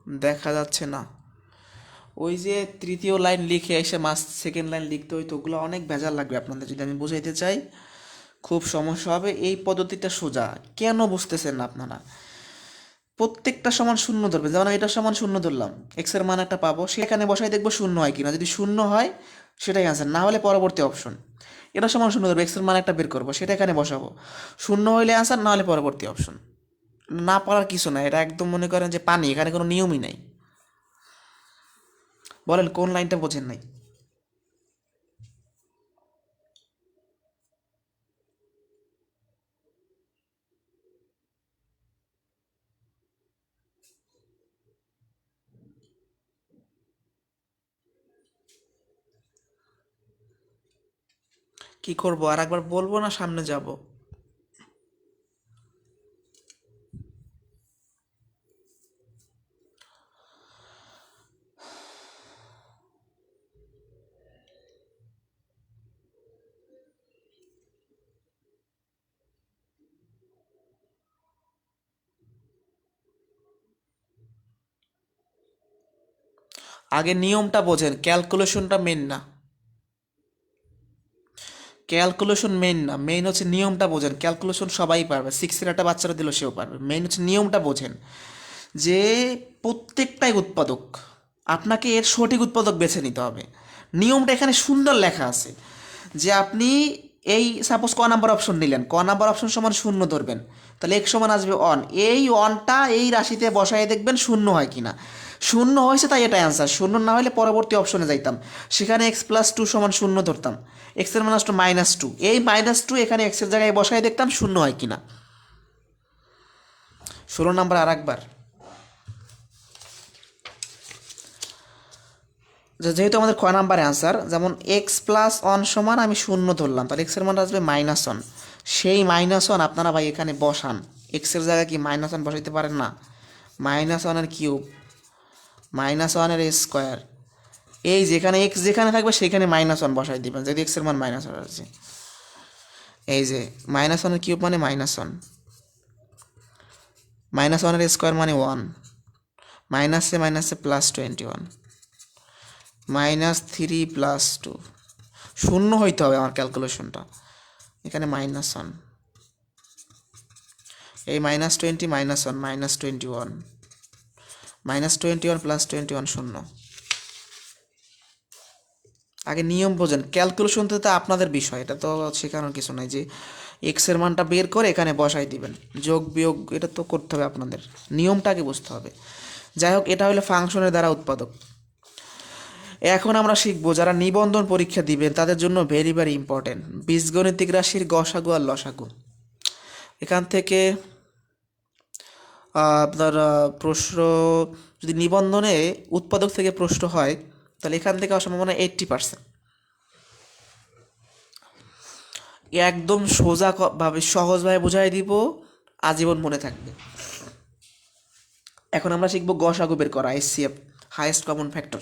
দেখা যাচ্ছে না, ওই যে তৃতীয় লাইন লিখে এসে সেকেন্ড লাইন লিখতে হইতো, ওগুলো অনেক ভেজাল লাগবে আপনাদের, যদি আমি বুঝাইতে চাই খুব সমস্যা হবে। এই পদ্ধতিটা সোজা, কেন বুঝতেছেন না আপনারা? প্রত্যেকটা সমান শূন্য ধরবে, যেমন এটা সমান শূন্য ধরলাম, x এর মান একটা পাবো, সেখানে বসাই দেখবো শূন্য হয় কিনা, যদি শূন্য হয় সেটাই আনসার, না হলে পরবর্তী অপশন। এটা সমান শূন্য ধরবো, x এর মান একটা বের করবো, সেটা এখানে বসাবো, শূন্য হইলে আনসার, না হলে পরবর্তী অপশন। না পারার কিছু না, এটা একদম মনে করেন যে পানি, এখানে কোনো নিয়মই নাই। বলেন কোন লাইনটা বোঝেন নাই? কি করব, আর একবার বলবো না সামনে যাব? আগে নিয়মটা বোঝেন, ক্যালকুলেশনটা মেন না। ক্যালকুলেশন মেইন না, মেইন হচ্ছে নিয়মটা বোঝেন। ক্যালকুলেশন সবাই পারবে, সিক্সের একটা বাচ্চারা দিল সেও পারবে। মেইন হচ্ছে নিয়মটা বোঝেন যে প্রত্যেকটাই উৎপাদক, আপনাকে এর সঠিক উৎপাদক বেছে নিতে হবে। নিয়মটা এখানে সুন্দর লেখা আছে যে আপনি এই সাপোজ ক নাম্বার অপশন নিলেন, ক নাম্বার অপশন সমান শূন্য ধরবেন, তাহলে এক সমান আসবে অন। এই অনটা এই রাশিতে বসায় দেখবেন শূন্য হয় কিনা। শূন্য হয়েছে তাই এটা অ্যান্সার, শূন্য না হলে পরবর্তী অপশনে যাইতাম, সেখানে এক্স প্লাস টু সমান শূন্য ধরতাম, এক্সের মাইনাস টু মাইনাস টু, এই মাইনাস টু এখানে এক্সের জায়গায় বসায় দেখতাম শূন্য হয় কিনা। 16 নাম্বার আর একবার, যেহেতু আমাদের ক নাম্বার অ্যান্সার, যেমন এক্স প্লাস ওয়ান সমান আমি শূন্য ধরলাম, তাহলে এক্সের মান আসবে মাইনাস ওয়ান। সেই মাইনাস ওয়ান আপনারা ভাই এখানে বসান, এক্সের জায়গায় কি মাইনাস ওয়ান বসাইতে পারেন না? মাইনাস ওয়ানের কিউব, মাইনাস ওয়ানের স্কোয়ার, এই যেখানে এক্স যেখানে থাকবে সেখানে মাইনাস ওয়ান বসাই দিবেন, যদি এক্সের মান মাইনাস ওয়ান আছে। এই যে মাইনাস ওয়ানের কিউব মানে মাইনাস ওয়ান, মাইনাস ওয়ানের স্কোয়ার মানে ওয়ান, মাইনাসে প্লাস 21, -3 + 2, শূন্য হইতে হবে আমার ক্যালকুলেশনটা, এখানে -1, এই -20 -1 -21, -21 + 21 শূন্য। আগে নিয়ম বোঝেন, ক্যালকুলেশন তো আপনাদের বিষয়, এটা তো শেখানোর কিছু নাই যে এক্সের মানটা বের করে এখানে বসাই দিবেন, যোগ বিয়োগ এটা তো করতে হবে আপনাদের, নিয়মটা আগে বুঝতে হবে। যাই হোক, এটা হলো ফাংশনের দ্বারা উৎপাদক। এখন আমরা শিখবো যারা নিবন্ধন পরীক্ষা দিবেন তাদের জন্য ভেরি ভেরি ইম্পর্টেন্ট, বীজগণিতিক রাশির গসাগু আর লসাগু। এখান থেকে আপনার প্রশ্ন, যদি নিবন্ধনে উৎপাদক থেকে প্রশ্ন হয় তাহলে এখান থেকে হওয়ার সম্ভাবনা 80%। একদম সোজা ভাবে সহজভাবে বুঝাই দিব, আজীবন মনে থাকবে। এখন আমরা শিখবো গসাগু বের করা, এসসিএফ, হাইয়েস্ট কমন ফ্যাক্টর।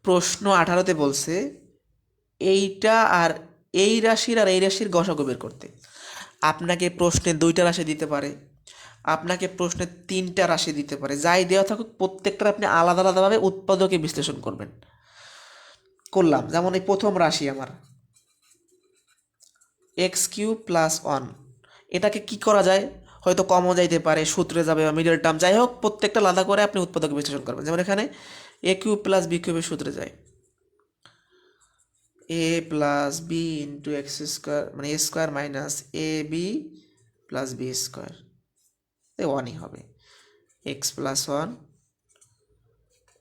প্রশ্ন 18তে বলছে এইটা আর এই রাশির আর এই রাশির গসাগু বের করতে। আপনাকে প্রশ্নে 2টা রাশি দিতে পারে, আপনাকে প্রশ্নে 3টা রাশি দিতে পারে, যাই দেওয়া থাকুক প্রত্যেকটা আপনি আলাদা আলাদাভাবে উৎপাদকে বিশ্লেষণ করবেন। করলাম, যেমন এই প্রথম রাশি আমার x³ + 1, এটাকে কি করা যায়, হয়তো কমও যাইতে পারে, সূত্রে যাবে বা মিডল টার্ম, যাই হোক প্রত্যেকটা আলাদা করে আপনি উৎপাদক বিশ্লেষণ করবেন। যেমন এখানে a³ + b³ এর সূত্রে যায় a + b × x² মানে a² - ab + b², এই 1ই হবে, x + 1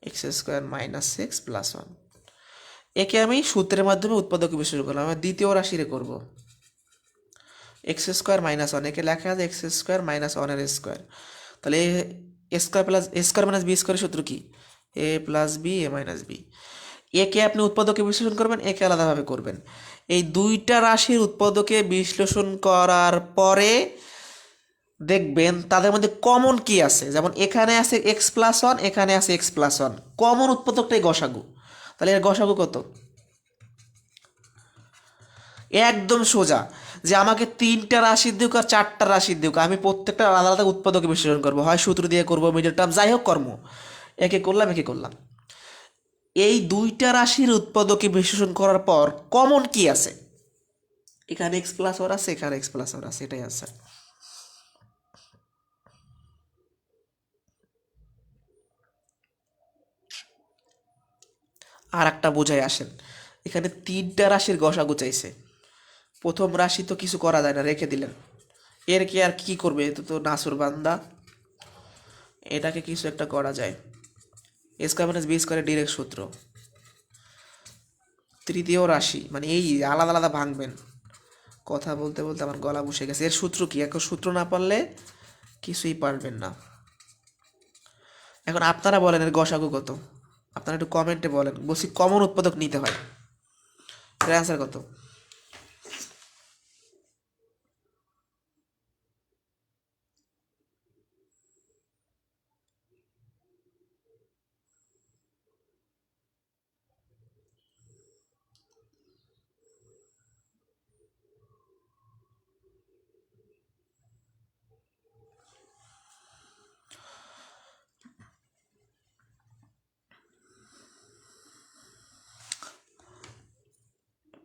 x² - x + 1। একে আমি সূত্রের মাধ্যমে উৎপাদক বিশ্লেষণ করলাম। আমি দ্বিতীয় রাশিরে করব, x² - 1, একে লেখা আছে x² - 1 এর স্কোয়ার, তাহলে a² + b² সূত্র কি, a + b a - b। একে আপনি উৎপাদকে বিশ্লেষণ করবেন, একে আলাদাভাবে করবেন। এই 2টা রাশির উৎপাদকে বিশ্লেষণ করার পরে দেখবেন তাদের মধ্যে কমন কি আছে, যেমন এখানে আছে x + 1, এখানে আছে x + 1, কমন উৎপাদকটাই গসাগু। তাহলে এর গসাগু কত? একদম সোজা, যে আমাকে 3টা রাশি দিক আর 4টা রাশি দিক, আমি প্রত্যেকটা আলাদা আলাদা উৎপাদকে বিশ্লেষণ করবো, হয় সূত্র দিয়ে করবো, মিডল টার্ম, যাই হোক কর্ম, একে করলাম একে করলাম। এই 2টা রাশির উৎপাদকে বিশ্লেষণ করার পর কমন কি আছে, এখানে x + 1 আছে, এখানে x + 1 আছে, এটাই আছে। আর একটা বোঝাই আসেন, এখানে 3টা রাশির গসাগু চাইছে, প্রথম রাশি তো কিছু করা যায় না, রেখে দিলেন, এর কি আর কি করবে, এটা তো নাসুর বান্দা, এটাকে কিছু একটা করা যায়, a² - b² ডিরেক্ট সূত্র। তৃতীয় রাশি মানে এই আলাদা আলাদা ভাঙবেন, কথা বলতে বলতে আমার গলা বসে গেছে, এর সূত্র কি, এখন সূত্র না পারলে কিছুই পারবেন না। এখন আপনারা বলেন এর গসাগু কত, আপনারা একটু কমেন্টে বলেন, বলছি কমন উৎপাদক নিতে হয়। এর অ্যান্সার কত?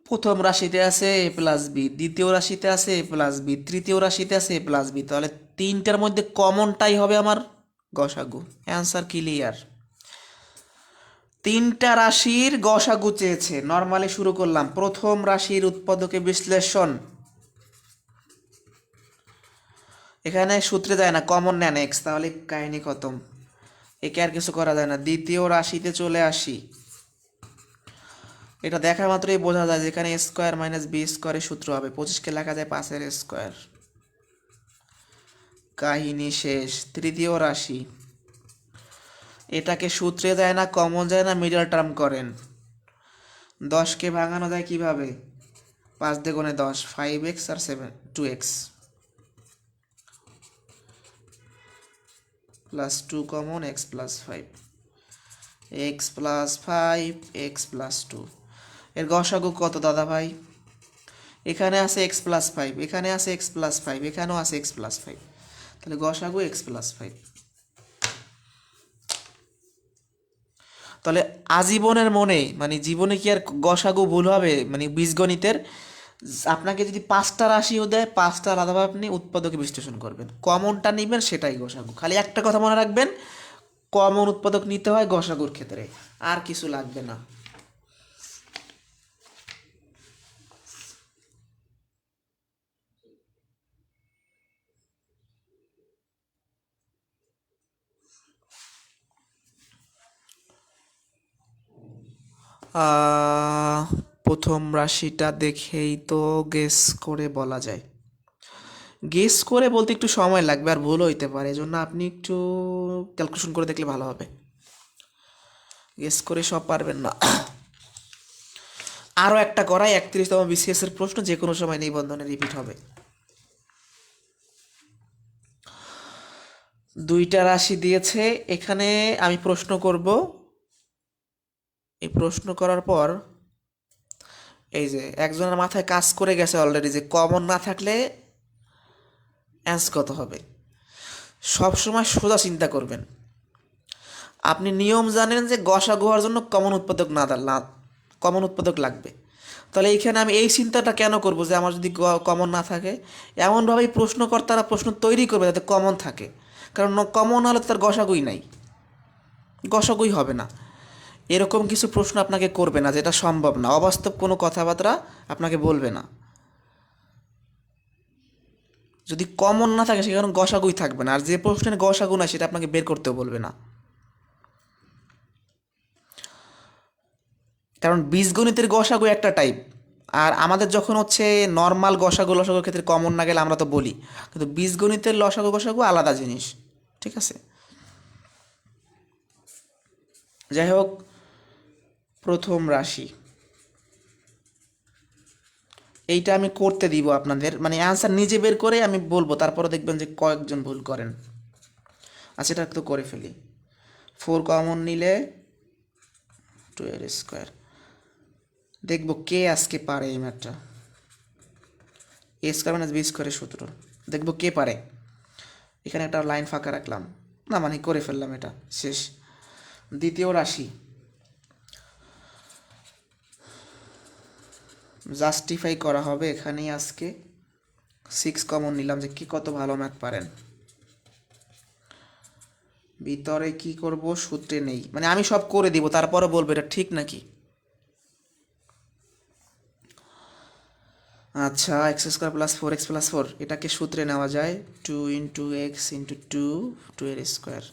প্রথম রাশিতে আছে এ প্লাস বি, দ্বিতীয় রাশিতে আছে এ প্লাস বি, তৃতীয় রাশিতে আছে এ প্লাস বি, তাহলে তিনটার মধ্যে কমনটাই হবে আমার গসাগু। Answer clear. তিনটা রাশির গসাগু চেয়েছে। নর্মালি শুরু করলাম, প্রথম রাশির উৎপাদকে বিশ্লেষণ। এখানে সূত্রে যায় না, কমন নেন এক্স, তাহলে কাহিনী খতম, একে আর কিছু করা যায় না। দ্বিতীয় রাশিতে চলে আসি, এটা দেখা মাত্রই বোঝা যায় যেখানে এ স্কোয়ার মাইনাস বি স্কোয়ারের সূত্র হবে, 25কে লেখা যায় 5-এর স্কোয়ার। কাহিনী শেষ। তৃতীয় রাশি, এটাকে সূত্রে যায় না, কমন যায় না, মিডল টার্ম করেন। 10কে ভাঙানো যায় কিভাবে? 5 দিয়ে গুণে 10, 5x আর 2x plus 2 common, x plus 5, x plus 5, x plus 2। এর গসাগু কত দাদা ভাই? এখানে আছে x প্লাস 5, এখানে আছে x প্লাস 5, এখানেও আছে x প্লাস 5, তাহলে গসাগু x প্লাস 5। তাহলে আজীবনের মনে, মানে জীবনে কি আর গসাগু ভুল হবে? মানে বীজগণিতের আপনাকে যদি 5টা রাশিও দেয়, 5টা আলাদাভাবে আপনি উৎপাদকে বিশ্লেষণ করবেন, কমনটা নেবেন, সেটাই গসাগু। খালি একটা কথা মনে রাখবেন, কমন উৎপাদক নিতে হয় গসাগুর ক্ষেত্রে, আর কিছু লাগবে না। প্রথম রাশিটা দেখেই তো গেস করে বলা যায়। গেস করে বলতে একটু সময় লাগবে আর ভুল হইতে পারে, এজন্য আপনি একটু ক্যালকুলেশন করে দেখলে ভালো হবে, গেস করে সব পারবেন না। আরও একটা করাই, 31তম বিসিএস এর প্রশ্ন, যে কোনো সময় নিবন্ধনে রিপিট হবে। দুইটা রাশি দিয়েছে, এখানে আমি প্রশ্ন করব। এই প্রশ্ন করার পর এই যে একজনের মাথায় কাজ করে গেছে অলরেডি, যে কমন না থাকলে অ্যান্সার কত হবে। সব সময় সোজা চিন্তা করবেন। আপনি নিয়ম জানেন যে গসাগু হওয়ার জন্য কমন উৎপাদক কমন উৎপাদক লাগবে, তাহলে এইখানে আমি এই চিন্তাটা কেন করব যে আমার যদি কমন না থাকে? এমনভাবেই প্রশ্নকর্তারা প্রশ্ন তৈরি করবে যাতে কমন থাকে, কারণ কমন হলে তো তার গসাগুই নাই, গসাগুই হবে না। এরকম কিছু প্রশ্ন আপনাকে করবে না যেটা সম্ভব না, অবাস্তব কোনো কথাবার্তা আপনাকে বলবে না। যদি কমন না থাকে সেখানে গসাগুই থাকবে না, আর যে প্রশ্নের গসাগু না সেটা আপনাকে বের করতেও বলবে না। কারণ বীজগণিতের গসাগু একটা টাইপ, আর আমাদের যখন হচ্ছে নর্মাল গসাগু লসাগুর ক্ষেত্রে কমন না গেলে আমরা তো বলি, কিন্তু বীজগণিতের লসাগু গসাগু আলাদা জিনিস, ঠিক আছে? যাই হোক, প্রথম রাশি এইটা আমি করতে দিব আপনাদের, মানে অ্যান্সার নিজে বের করে আমি বলবো, তারপরে দেখবেন যে কয়েকজন ভুল করেন। আচ্ছা, এটা তো করে ফেলি। 4 কমন নিলে 2 স্কোয়ার, দেখবো কে আজকে পারে এই ম্যাথটা। এ স্কোয়ার মাইনাস বি স্কোয়ারের সূত্র, দেখবো কে পারে। এখানে একটা লাইন ফাঁকা রাখলাম, না মানে করে ফেললাম, এটা শেষ। দ্বিতীয় রাশি, জাস্টিফাই করা হবে এখানেই আজকে। 6 কমন নিলাম, যে কি কত ভালো ম্যাথ পারেন। ভিতরে কি করব সূত্রে নেই, মানে আমি সব করে দিব, তারপরে বলবো এটা ঠিক নাকি। আচ্ছা, x² প্লাস 4x প্লাস 4, এটাকে সূত্রে নেওয়া যায় 2 ইন্টু এক্স ইন্টু 2 এর স্কোয়ার,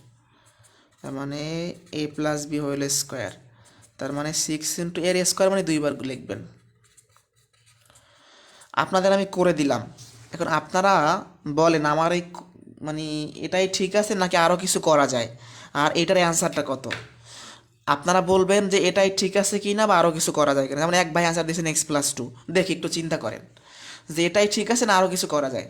তার মানে a plus b whole square, তার মানে 6 ইন্টু এর স্কোয়ার, মানে 2বার লিখবেন। আপনাদের আমি করে দিলাম, এখন আপনারা বলেন আমার এই মানে এটাই ঠিক আছে নাকি আরও কিছু করা যায়, আর এটার অ্যান্সারটা কত। আপনারা বলবেন যে এটাই ঠিক আছে কি না বা আরও কিছু করা যায় কিনা। যেমন এক ভাই আনসার দিয়েছেন x+2, দেখি একটু চিন্তা করেন যে এটাই ঠিক আছে না আরও কিছু করা যায়।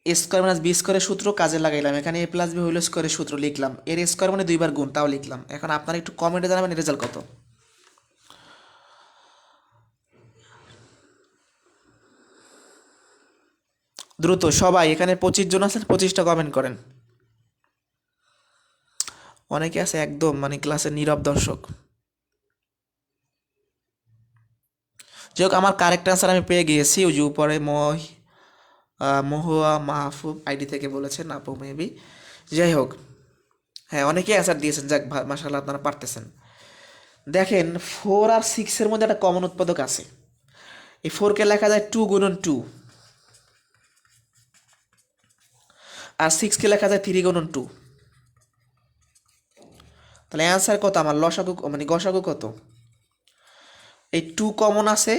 a² - b² সূত্র কাজে লাগাইলাম, এখানে a+b হোল স্কোয়ারের সূত্র লিখলাম, এর স্কোয়ার মানে 2 বার গুণ, তাও লিখলাম। এখন আপনারা একটু কমেন্টে জানাবেন রেজাল্ট কত। দ্রুত সবাই, এখানে 25 জন আছেন, 25টা কমেন্ট করেন। অনেকে আছে একদম মানে ক্লাসের নীরব দর্শক। যাই হোক, আমার কারেক্ট অ্যান্সার আমি পেয়ে গিয়েছি। ওই যে উপরে মহুয়া মাহফুব আইডি থেকে বলেছেন, আপু মেবি। যাই হোক, হ্যাঁ অনেকেই অ্যান্সার দিয়েছেন, যাক মাশাআল্লাহ আপনারা পারতেছেন। দেখেন 4 আর 6-এর মধ্যে একটা কমন উৎপাদক আছে। এই 4কে লেখা যায় 2 × 2, আর 6কে লেখা যায় 3 × 2। তাহলে অ্যান্সার কত আমার, লসাগু মানে গসাগু কত? এই 2 কমন আছে,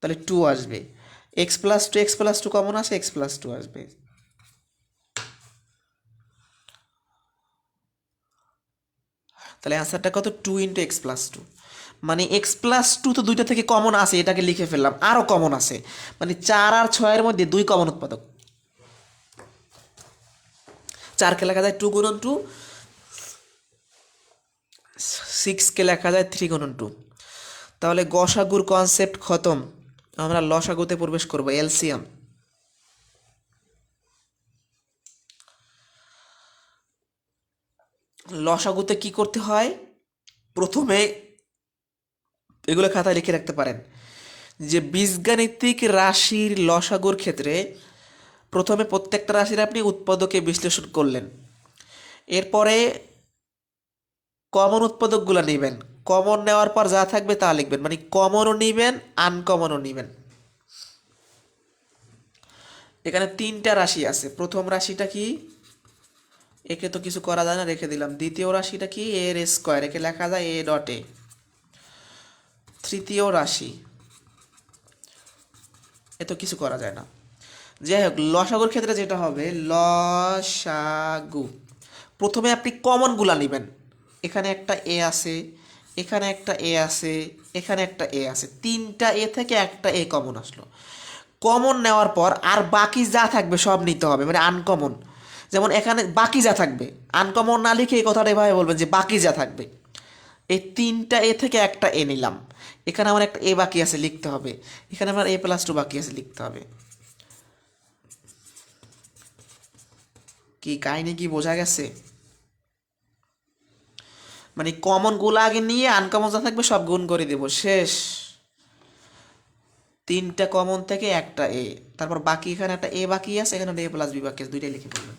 তাহলে 2 আসবে। x+2 কমন আছে, x+2 আসবে। তাহলে অ্যান্সারটা কত, 2 × x+2। মানে x+2 তো দুইটা থেকে কমন আছে, এটাকে লিখে ফেললাম। আরও কমন আছে, মানে 4 আর 6-এর মধ্যে 2 কমন উৎপাদক। 4কে লেখা যায় 2 × 2, 6কে লেখা যায় 3 × 2। তাহলে গসাগুর কনসেপ্ট খতম, আমরা লসাগুতে প্রবেশ করব, এলসিয়াম। লসাগুতে কি করতে হয়, প্রথমে এগুলো খাতায় লিখে রাখতে পারেন যে বীজগাণিতিক রাশির লসাগুর ক্ষেত্রে প্রথমে প্রত্যেকটা রাশির আপনি উৎপাদকে বিশ্লেষণ করলেন, এরপরে কমন উৎপাদকগুলো নেবেন, কমন নেওয়ার পর যা থাকবে তা লিখবেন, মানে কমনও নেবেন আনকমনও নেবেন। এখানে 3টা রাশি আছে। প্রথম রাশিটা কি, একে তো কিছু করা যায় না, রেখে দিলাম। দ্বিতীয় রাশিটা কি, এর স্কোয়ার, একে লেখা যায় a.a। তৃতীয় রাশি, এ তো কিছু করা যায় না। যাই হোক, লসাগুর ক্ষেত্রে যেটা হবে, লসাগু প্রথমে আপনি কমনগুলা নেবেন। এখানে একটা এ আছে, এখানে একটা এ আছে, এখানে একটা এ আছে, 3টা এ থেকে একটা এ কমন আসলো। কমন নেওয়ার পর আর বাকি যা থাকবে সব নিতে হবে, মানে আনকমন। যেমন এখানে বাকি যা থাকবে, আনকমন না লিখে এই কথাটা এভাবে বলবেন যে বাকি যা থাকবে। এই 3টা এ থেকে একটা এ নিলাম, এখানে আমার একটা এ বাকি আছে লিখতে হবে, এখানে আমার a+2 বাকি আছে লিখতে হবে। কি কাহিনী কি বোঝা গেছে? মানে কমনগুলো আগে নিয়ে আনকমন যা থাকবে সব গুণ করে দেব, শেষ। 3টা কমন থেকে একটা এ, তারপর বাকি এখানে একটা এ বাকি আছে, এখানে a+b বাকি আছে, দুইটাই লিখে ফেলবেন।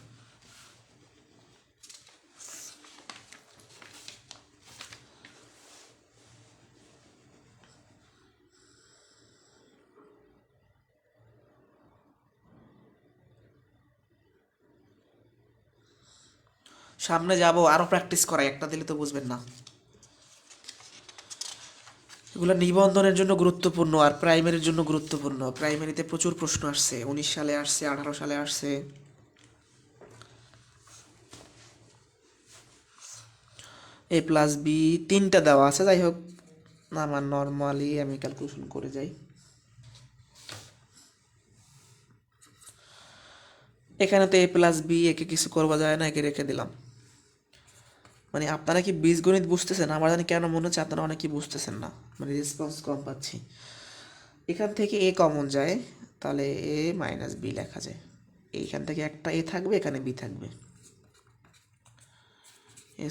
সামনে যাব আরো প্র্যাকটিস করাই, একটা দিলে তো বুঝবেন না। এগুলো নিবন্ধনের জন্য গুরুত্বপূর্ণ আর প্রাইমারির জন্য গুরুত্বপূর্ণ। প্রাইমারিতে প্রচুর প্রশ্ন আসছে, 19 সালে আসছে, 18 সালে আসছে। a+b 3টা দেওয়া আছে, যাই হোক আমার নর্মালি আমি ক্যালকুলেশন করে যাই। এখানে তো a+b, একে কিছু করবা যায় না, একে রেখে দিলাম। মানে আপনারা কি বীজগণিত বুঝতেছেন? আমার জানি কেন মনে হচ্ছে আপনারা অনেকেই বুঝতেছেন না, মানে রেসপন্স কম পাচ্ছি। এখান থেকে এ কমন যায়, তাহলে a-b লেখা যায়। এইখান থেকে একটা এ থাকবে, এখানে বি থাকবে, a²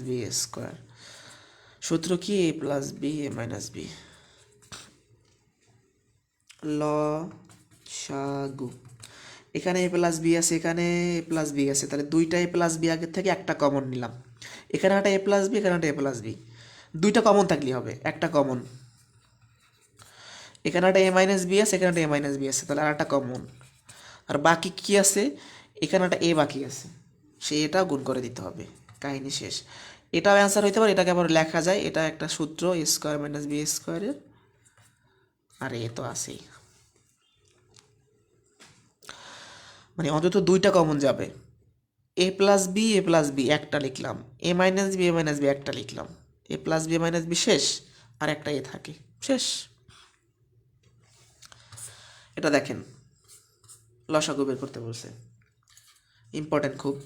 - b²। সূত্র কি, a+b a-b, লসাগু। এখানে a+b আছে, এখানে a+b আছে, তাহলে 2টা a+b আগের থেকে একটা কমন নিলাম। এখানে একটা a+b, এখানে একটা a+b, 2টা কমন থাকলেই হবে, একটা কমন। এখানে একটা a-b আছে, এখানে একটা a-b আছে, তাহলে আর একটা কমন। আর বাকি কি আছে, এখানে একটা এ বাকি আছে, সে এটাও গুণ করে দিতে হবে, কাহিনী শেষ। এটাও অ্যান্সার হইতে পারে, এটাকে আবার লেখা যায়, এটা একটা সূত্র a² - b²। আর এ তো আছেই, মানে অন্তত 2টা কমন যাবে। এ প্লাস বি একটা লিখলাম, এ মাইনাস বি একটা লিখলাম, এ প্লাস বি শেষ, আর একটা এ থাকে, শেষ। এটা দেখেন, লসাগু বের করতে বলছে, ইম্পর্টেন্ট খুব।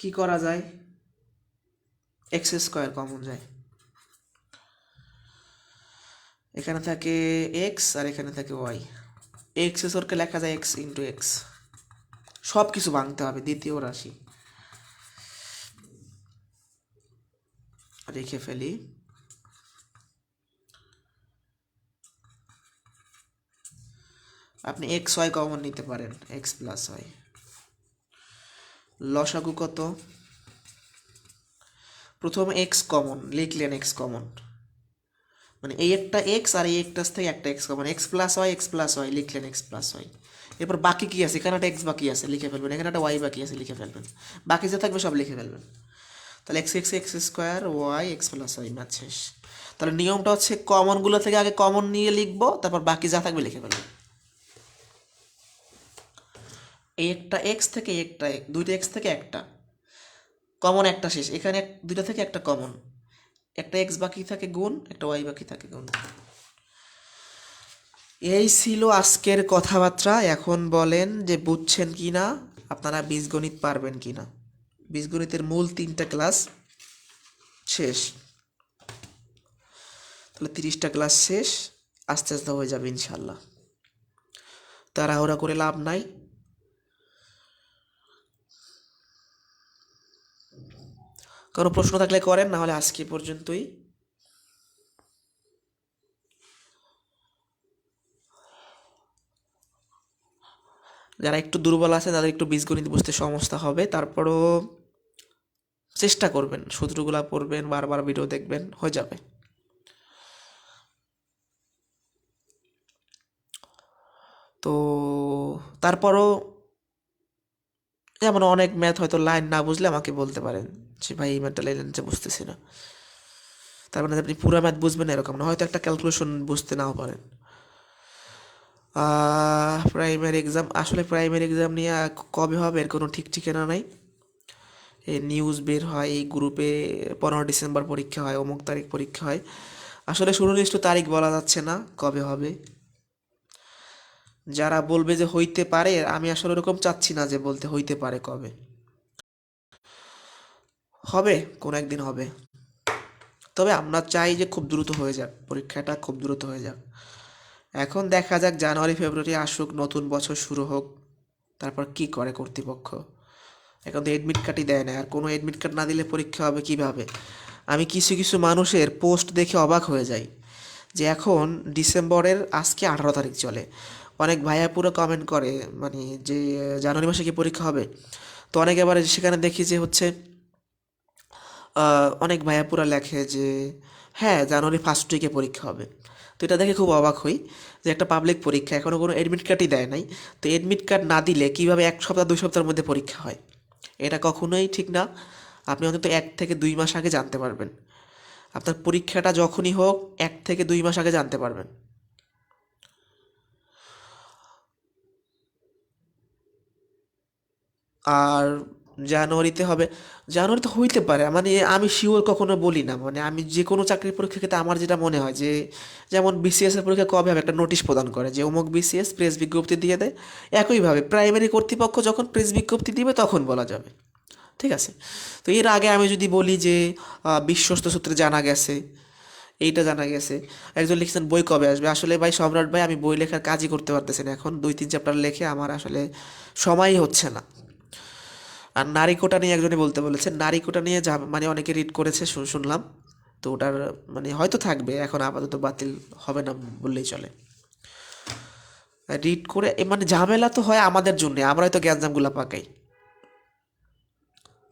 কি করা যায়, এক্স স্কোয়ার কমন যায়, এখানে থাকে এক্স আর এখানে থাকে ওয়াই, এক্স স্কোয়ারকে লেখা যায় এক্স ইন্টু এক্স, সব কিছু ভাঙতে হবে, দ্বিতীয় রাশি রেখে ফেলি। আপনি এক্স ওয়াই কমন নিতে পারেন, এক্স প্লাস ওয়াই। লসাগু কত, প্রথম এক্স কমন লিখলেন, এক্স কমন মানে এই একটা এক্স আর এই একটার থেকে একটা x common, x plus y লিখলেন, এক্স প্লাস ওয়াই। এরপর বাকি কি আছে, এখানে একটা এক্স বাকি আছে লিখে ফেলবেন, এখানে একটা ওয়াই বাকি আছে লিখে ফেলবেন, বাকি যা থাকবে সব লিখে ফেলবেন। তাহলে x x x square y x plus y, math শেষ। তাহলে নিয়মটা হচ্ছে কমনগুলো থেকে আগে কমন নিয়ে লিখবো, তারপর বাকি যা থাকবে লিখে ফেলবো। এই একটা এক্স থেকে একটা দুইটা এক্স থেকে একটা কমন, একটা শেষ, এখানে দুইটা থেকে একটা কমন, একটা এক্স বাকি থাকে গুণ, একটা ওয়াই বাকি থাকে গুণ। এই ছিল আজকের কথাবার্তা। এখন বলেন যে বুঝছেন কি না, আপনারা বীজগণিত পারবেন কি না। বীজগণিতের মূল 3টা ক্লাস শেষ, তাহলে 30টা ক্লাস শেষ, আস্তে আস্তে হয়ে যাবে ইনশাল্লাহ, তাড়াহুড়া করে লাভ নাই। কোনো প্রশ্ন থাকলে করেন, না হলে আজকে পর্যন্তই। যারা একটু দুর্বল আছে তাদের একটু বীজগণিত বুঝতে সমস্যা হবে, তারপরও চেষ্টা করবেন, সূত্রগুলা পড়বেন, বারবার ভিডিও দেখবেন, হয়ে যাবে। তো তারপরও যেমন অনেক ম্যাথ হয়তো লাইন না বুঝলে আমাকে বলতে পারেন যে ভাই এই ম্যাথটা লাইনটা বুঝতেছি না, তার মানে আপনি পুরো ম্যাথ বুঝবেন এরকম না, হয়তো একটা ক্যালকুলেশন বুঝতে নাও পারেন। প্রাইমারি এক্সাম নিয়ে কবে হবে এর কোনো ঠিক ঠিকানা নাই। এই নিউজ বের হয়, এই গ্রুপে 15 ডিসেম্বর পরীক্ষা হয়, অমুক তারিখ পরীক্ষা হয়, আসলে সুনির্দিষ্ট তারিখ বলা যাচ্ছে না কবে হবে। যারা বলবে যে হইতে পারে, আমি আসলে ওরকম চাচ্ছি না যে বলতে হইতে পারে কবে হবে, কোন একদিন হবে। তবে আমরা চাই যে খুব দ্রুত হয়ে যাক, পরীক্ষাটা খুব দ্রুত হয়ে যাক। এখন দেখা যাক, জানুয়ারি ফেব্রুয়ারি আসুক, নতুন বছর শুরু হোক, তারপর কি করে কর্তৃপক্ষ। এখন তো এডমিট কার্ডই দেয় না, আর কোনো এডমিট কার্ড না দিলে পরীক্ষা হবে কিভাবে। আমি কিছু কিছু মানুষের পোস্ট দেখে অবাক হয়ে যাই, যে এখন ডিসেম্বরের আজকে 18 তারিখ চলে, অনেক ভাইয়া পুরো কমেন্ট করে মানে যে জানুয়ারি মাসে কি পরীক্ষা হবে। তো অনেক এবার সেখানে দেখি যে হচ্ছে অনেক ভাইয়া পুরা লেখে যে হ্যাঁ জানুয়ারি ফার্স্ট উইকে পরীক্ষা হবে। তো এটা দেখে খুব অবাক হই যে একটা পাবলিক পরীক্ষা, এখনও কোনো এডমিট কার্ডই দেয় নাই, তো এডমিট কার্ড না দিলে কীভাবে 1 সপ্তাহ 2 সপ্তাহের মধ্যে পরীক্ষা হয়, এটা কখনোই ঠিক না। আপনি অন্তত 1 থেকে 2 মাস আগে জানতে পারবেন, আপনার পরীক্ষাটা যখনই হোক 1 থেকে 2 মাস আগে জানতে পারবেন। আর জানুয়ারিতে হবে, জানুয়ারিতে হইতে পারে, মানে আমি শিওর কখনো বলি না, মানে আমি যে কোনো চাকরির পরীক্ষার ক্ষেত্রে আমার যেটা মনে হয় যে যেমন বিসিএস এর পরীক্ষা কবে হবে একটা নোটিশ প্রদান করে যে অমুক বিসিএস প্রেস বিজ্ঞপ্তি দিয়ে দেয়, একইভাবে প্রাইমারি কর্তৃপক্ষ যখন প্রেস বিজ্ঞপ্তি দিবে তখন বলা যাবে, ঠিক আছে। তো এর আগে আমি যদি বলি যে বিশ্বস্ত সূত্রে জানা গেছে, এইটা জানা গেছে, একজন লিখছেন বই কবে আসবে, আসলে ভাই সম্রাট ভাই আমি বই লেখার কাজই করতে পারতেছি না, এখন 2-3 চ্যাপ্টার লেখে আমার আসলে সময়ই হচ্ছে না। আর নারীকোটা নিয়ে একজনই বলতে বলেছে, নারীকোটা নিয়ে যা মানে অনেকে রিড করেছে শুনলাম, তো ওটার মানে হয়তো থাকবে, এখন আপাতত বাতিল হবে না বললেই চলে। রিড করে মানে ঝামেলা তো হয় আমাদের জন্য, আমরাই তো গ্যাঞ্জামগুলো পাকাই,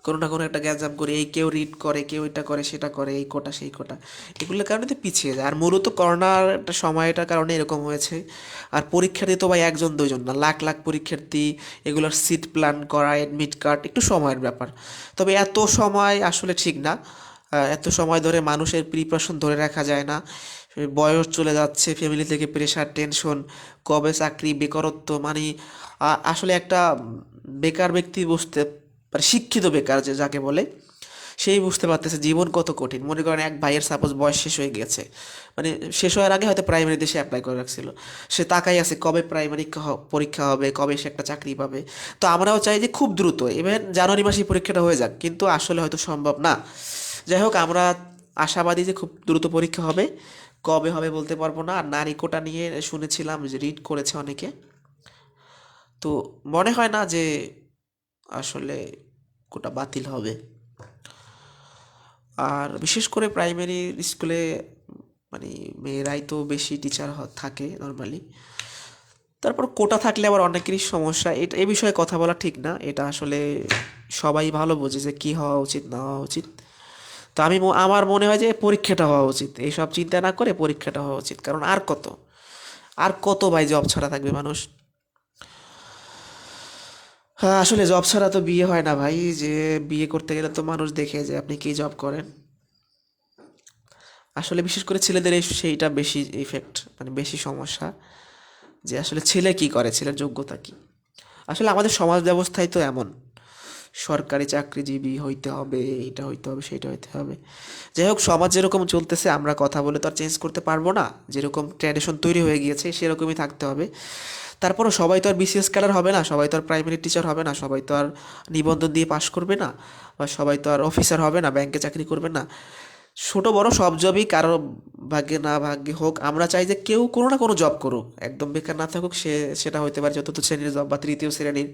কোনো না কোনো একটা গ্যাঞ্জাম করি, এই কেউ রিড করে, কেউ এটা করে সেটা করে, এই কোটা সেই কোটা, এগুলোর কারণে তো পিছিয়ে যায়। আর মূলত করোনার একটা সময়টার কারণে এরকম হয়েছে। আর পরীক্ষার্থী তো ভাই একজন দুইজন না, লাখ লাখ পরীক্ষার্থী, এগুলোর সিট প্ল্যান করা, অ্যাডমিট কার্ড, একটু সময়ের ব্যাপার। তবে এত সময় আসলে ঠিক না, এত সময় ধরে মানুষের প্রিপারেশন ধরে রাখা যায় না। বয়স চলে যাচ্ছে, ফ্যামিলি থেকে প্রেশার, টেনশন, কবে চাকরি, বেকারত্ব, মানে আসলে একটা বেকার ব্যক্তি বুঝতে, মানে শিক্ষিত বেকার যে যাকে বলে, সেই বুঝতে পারতেছে জীবন কত কঠিন। মনে করেন এক ভাইয়ের সাপোজ বয়স শেষ হয়ে গেছে, মানে শেষ হওয়ার আগে হয়তো প্রাইমারি দেশে অ্যাপ্লাই করে রাখছিল, সে তাকাই আছে কবে প্রাইমারি পরীক্ষা হবে, কবে সে একটা চাকরি পাবে। তো আমরাও চাই যে খুব দ্রুত, ইভেন জানুয়ারি মাসে পরীক্ষাটা হয়ে যাক, কিন্তু আসলে হয়তো সম্ভব না। যাই হোক, আমরা আশাবাদী যে খুব দ্রুত পরীক্ষা হবে, কবে হবে বলতে পারবো না। আর নারী কোটা নিয়ে শুনেছিলাম যে রিড করেছে অনেকে, তো মনে হয় না যে আসলে কোটা বাতিল হবে। আর বিশেষ করে প্রাইমারি স্কুলে মানে মেয়েরাই তো বেশি টিচার থাকে নর্মালি। তারপর কোটা থাকলে আবার অনেকেরই সমস্যা, এটা এ বিষয়ে কথা বলা ঠিক না, এটা আসলে সবাই ভালো বোঝে যে কী হওয়া উচিত না হওয়া উচিত। তো আমার মনে হয় যে পরীক্ষাটা হওয়া উচিত, এইসব চিন্তা না করে পরীক্ষাটা হওয়া উচিত। কারণ আর কত ভাই জব ছাড়া থাকবে মানুষ। হ্যাঁ, আসলে জব ছাড়া তো বিয়ে হয় না ভাই, যে বিয়ে করতে গেলে তো মানুষ দেখে যে আপনি কি জব করেন। আসলে বিশেষ করে ছেলেদের সেইটা বেশি ইফেক্ট, মানে বেশি সমস্যা, যে আসলে ছেলে কি করে, ছেলের যোগ্যতা কি। আসলে আমাদের সমাজ ব্যবস্থাই তো এমন, সরকারি চাকরিজীবী হইতে হবে, এটা হইতে হবে, সেটা হইতে হবে। যাই হোক, সমাজ যেরকম চলতেছে আমরা কথা বলে তো আর চেঞ্জ করতে পারবো না, যেরকম ট্র্যাডিশন তৈরি হয়ে গিয়েছে সেরকমই থাকতে হবে। তারপরও সবাই তো আর বিসিএস ক্যাডার হবে না, সবাই তো আর প্রাইমারি টিচার হবে না, সবাই তো আর নিবন্ধন দিয়ে পাশ করবে না, বা সবাই তো আর অফিসার হবে না, ব্যাংকে চাকরি করবে না। ছোট বড় সব জবই কারো ভাগ্যে না ভাগ্যে হোক, আমরা চাই যে কেউ কোনো না কোনো জব করুক, একদম বেকার না থাকুক। সেটা হতে পারে চতুর্থ শ্রেণীর জব বা তৃতীয় শ্রেণীর।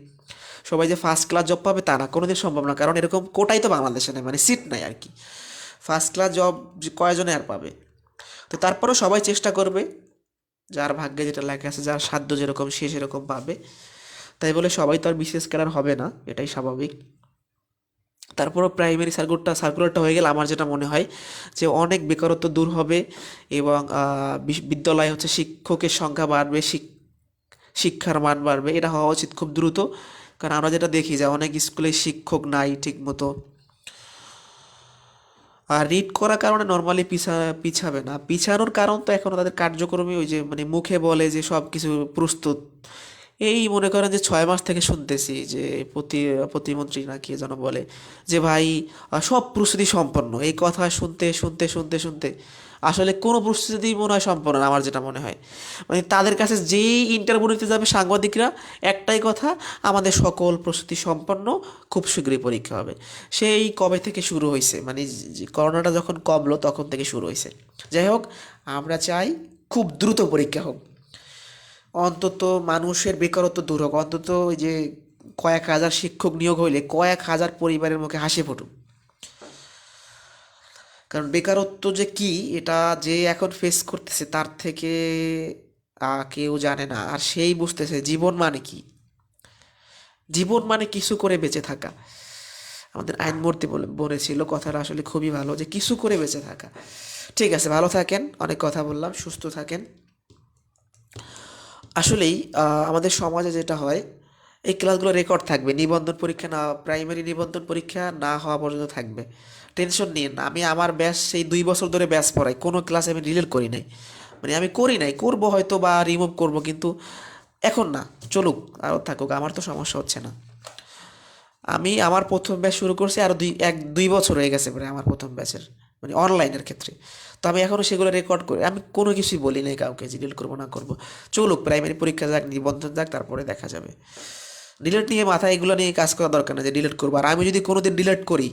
সবাই যে ফার্স্ট ক্লাস জব পাবে তা না, কোনোদিন সম্ভব না, কারণ এরকম কোটাই তো বাংলাদেশে নেই, মানে সিট নাই আর কি। ফার্স্ট ক্লাস জব কয়জনে আর পাবে। তো তারপরেও সবাই চেষ্টা করবে, যার ভাগ্যে যেটা লেখা আছে, যার সাধ্য যেরকম সে সেরকম পাবে। তাই বলে সবাই তো আর বিসিএস ক্যাডার হবে না, এটাই স্বাভাবিক। তারপরও প্রাইমারি সার্কুলারটা হয়ে গেলে আমার যেটা মনে হয় যে অনেক বেকারত্ব দূর হবে, এবং বিদ্যালয়ে হচ্ছে শিক্ষকের সংখ্যা বাড়বে, শিক্ষার মান বাড়বে, এটা হওয়া উচিত খুব দ্রুত। কারণ আমরা যেটা দেখি যে অনেক স্কুলে শিক্ষক নাই ঠিক মতো। আর রিড করার কারণে নর্মালি পিছাবে না, পিছানোর কারণ তো এখনও তাদের কার্যক্রমে ওই যে মানে মুখে বলে যে সব কিছু প্রস্তুত। এই মনে করেন যে 6 মাস থেকে শুনতেছি যে প্রতিমন্ত্রী না কে যেন বলে যে ভাই সব প্রস্তুতি সম্পন্ন, এই কথা শুনতে শুনতে শুনতে শুনতে আসলে কোনো প্রস্তুতি মনে হয় সম্পন্ন না, আমার যেটা মনে হয়। মানে তাদের কাছে যেই ইন্টারভিউ নিতে যাবে সাংবাদিকরা, একটাই কথা, আমাদের সকল প্রস্তুতি সম্পন্ন, খুব শীঘ্রই পরীক্ষা হবে। সেই কবে থেকে শুরু হয়েছে, মানে যে করোনাটা যখন কমলো তখন থেকে শুরু হয়েছে। যাই হোক, আমরা চাই খুব দ্রুত পরীক্ষা হোক, অন্তত মানুষের বেকারত্ব দূর হোক, অন্তত ওই যে কয়েক হাজার শিক্ষক নিয়োগ হইলে কয়েক হাজার পরিবারের মুখে হাসি ফুটুক। কারণ বেকারত্ব যে কি, এটা যে এখন ফেস করতেছে তার থেকে কেউ জানে না, আর সেই বুঝতেছে জীবন মানে কি। জীবন মানে কিছু করে বেঁচে থাকা। আমাদের আইনমূর্তি বলেছিল কথাটা, আসলে খুবই ভালো, যে কিছু করে বেঁচে থাকা। ঠিক আছে, ভালো থাকেন, অনেক কথা বললাম, সুস্থ থাকেন। আসলেই আমাদের সমাজে যেটা হয়, এই ক্লাসগুলো রেকর্ড থাকবে, নিবন্ধন পরীক্ষা না, প্রাইমারি নিবন্ধন পরীক্ষা না হওয়া পর্যন্ত থাকবে। টেনশন নিয়েন না, আমি আমার ব্যাচ সেই 2 বছর ধরে ব্যাচ পড়াই, কোনো ক্লাস আমি ডিলিট করি নাই। মানে আমি করি নাই, করবো হয়তো বা রিমুভ করব, কিন্তু এখন না, চলুক আরও থাকুক, আমার তো সমস্যা হচ্ছে না। আমি আমার প্রথম ব্যাচ শুরু করছি, আরও 2 বছর হয়ে গেছে প্রায় আমার প্রথম ব্যাচের, মানে অনলাইনের ক্ষেত্রে। তো আমি এখনও সেগুলো রেকর্ড করি, আমি কোনো কিছুই বলি নাই কাউকে যে ডিলিট করবো না করবো। চলুক, প্রাইমারি পরীক্ষা যাক, নিবন্ধন যাক, তারপরে দেখা যাবে। ডিলিট নিয়ে মাথায় এগুলো নিয়ে কাজ করা দরকার না যে ডিলিট করবো। আর আমি যদি কোনো দিন ডিলিট করি,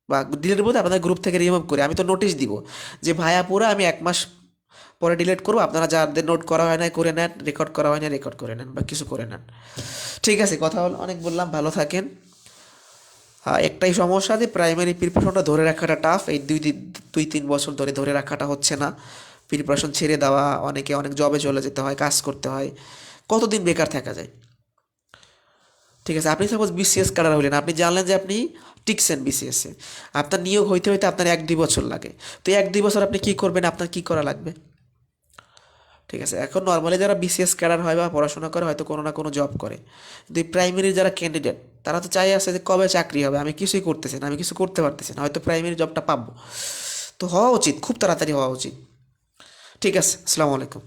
বা ডিলিট বলতে আপনাদের গ্রুপ থেকে রিমুভ করি, আমি তো নোটিশ দিব যে ভাইয়া পুরা আমি 1 মাস পরে ডিলিট করবো, আপনারা যাদের নোট করা হয় না করে নেন, রেকর্ড করা হয় না রেকর্ড করে নেন, বা কিছু করে নেন। ঠিক আছে, কথা অনেক বললাম, ভালো থাকেন। হ্যাঁ, একটাই সমস্যা যে প্রাইমারি প্রিপারেশনটা ধরে রাখাটা টাফ, এই 2-3 বছর ধরে ধরে রাখাটা হচ্ছে না। প্রিপারেশন ছেড়ে দেওয়া, অনেকে অনেক জবে চলে যেতে হয়, কাজ করতে হয়, কতদিন বেকার থাকা যায়। ঠিক আছে, আপনি সাপোজ বিসিএস ক্যাডার হলেন, আপনি জানলেন যে আপনি টিকছেন বিসিএসে, আপনার নিয়োগ হইতে হইতে আপনার 1-2 বছর লাগে। তো 1-2 বছর আপনি কী করবেন, আপনার কী করা লাগবে? ঠিক আছে, এখন নর্মালি যারা বিসিএস ক্যাডার হয় বা পড়াশোনা করে হয়তো কোনো না কোনো জব করে, কিন্তু এই প্রাইমারির যারা ক্যান্ডিডেট, তারা তো চাই আছে যে কবে চাকরি হবে, আমি কিছুই করতেছি না, আমি কিছু করতে পারতেছি না, হয়তো প্রাইমারি জবটা পাবো। তো হওয়া উচিত, খুব তাড়াতাড়ি হওয়া উচিত। ঠিক আছে, আসসালামু আলাইকুম।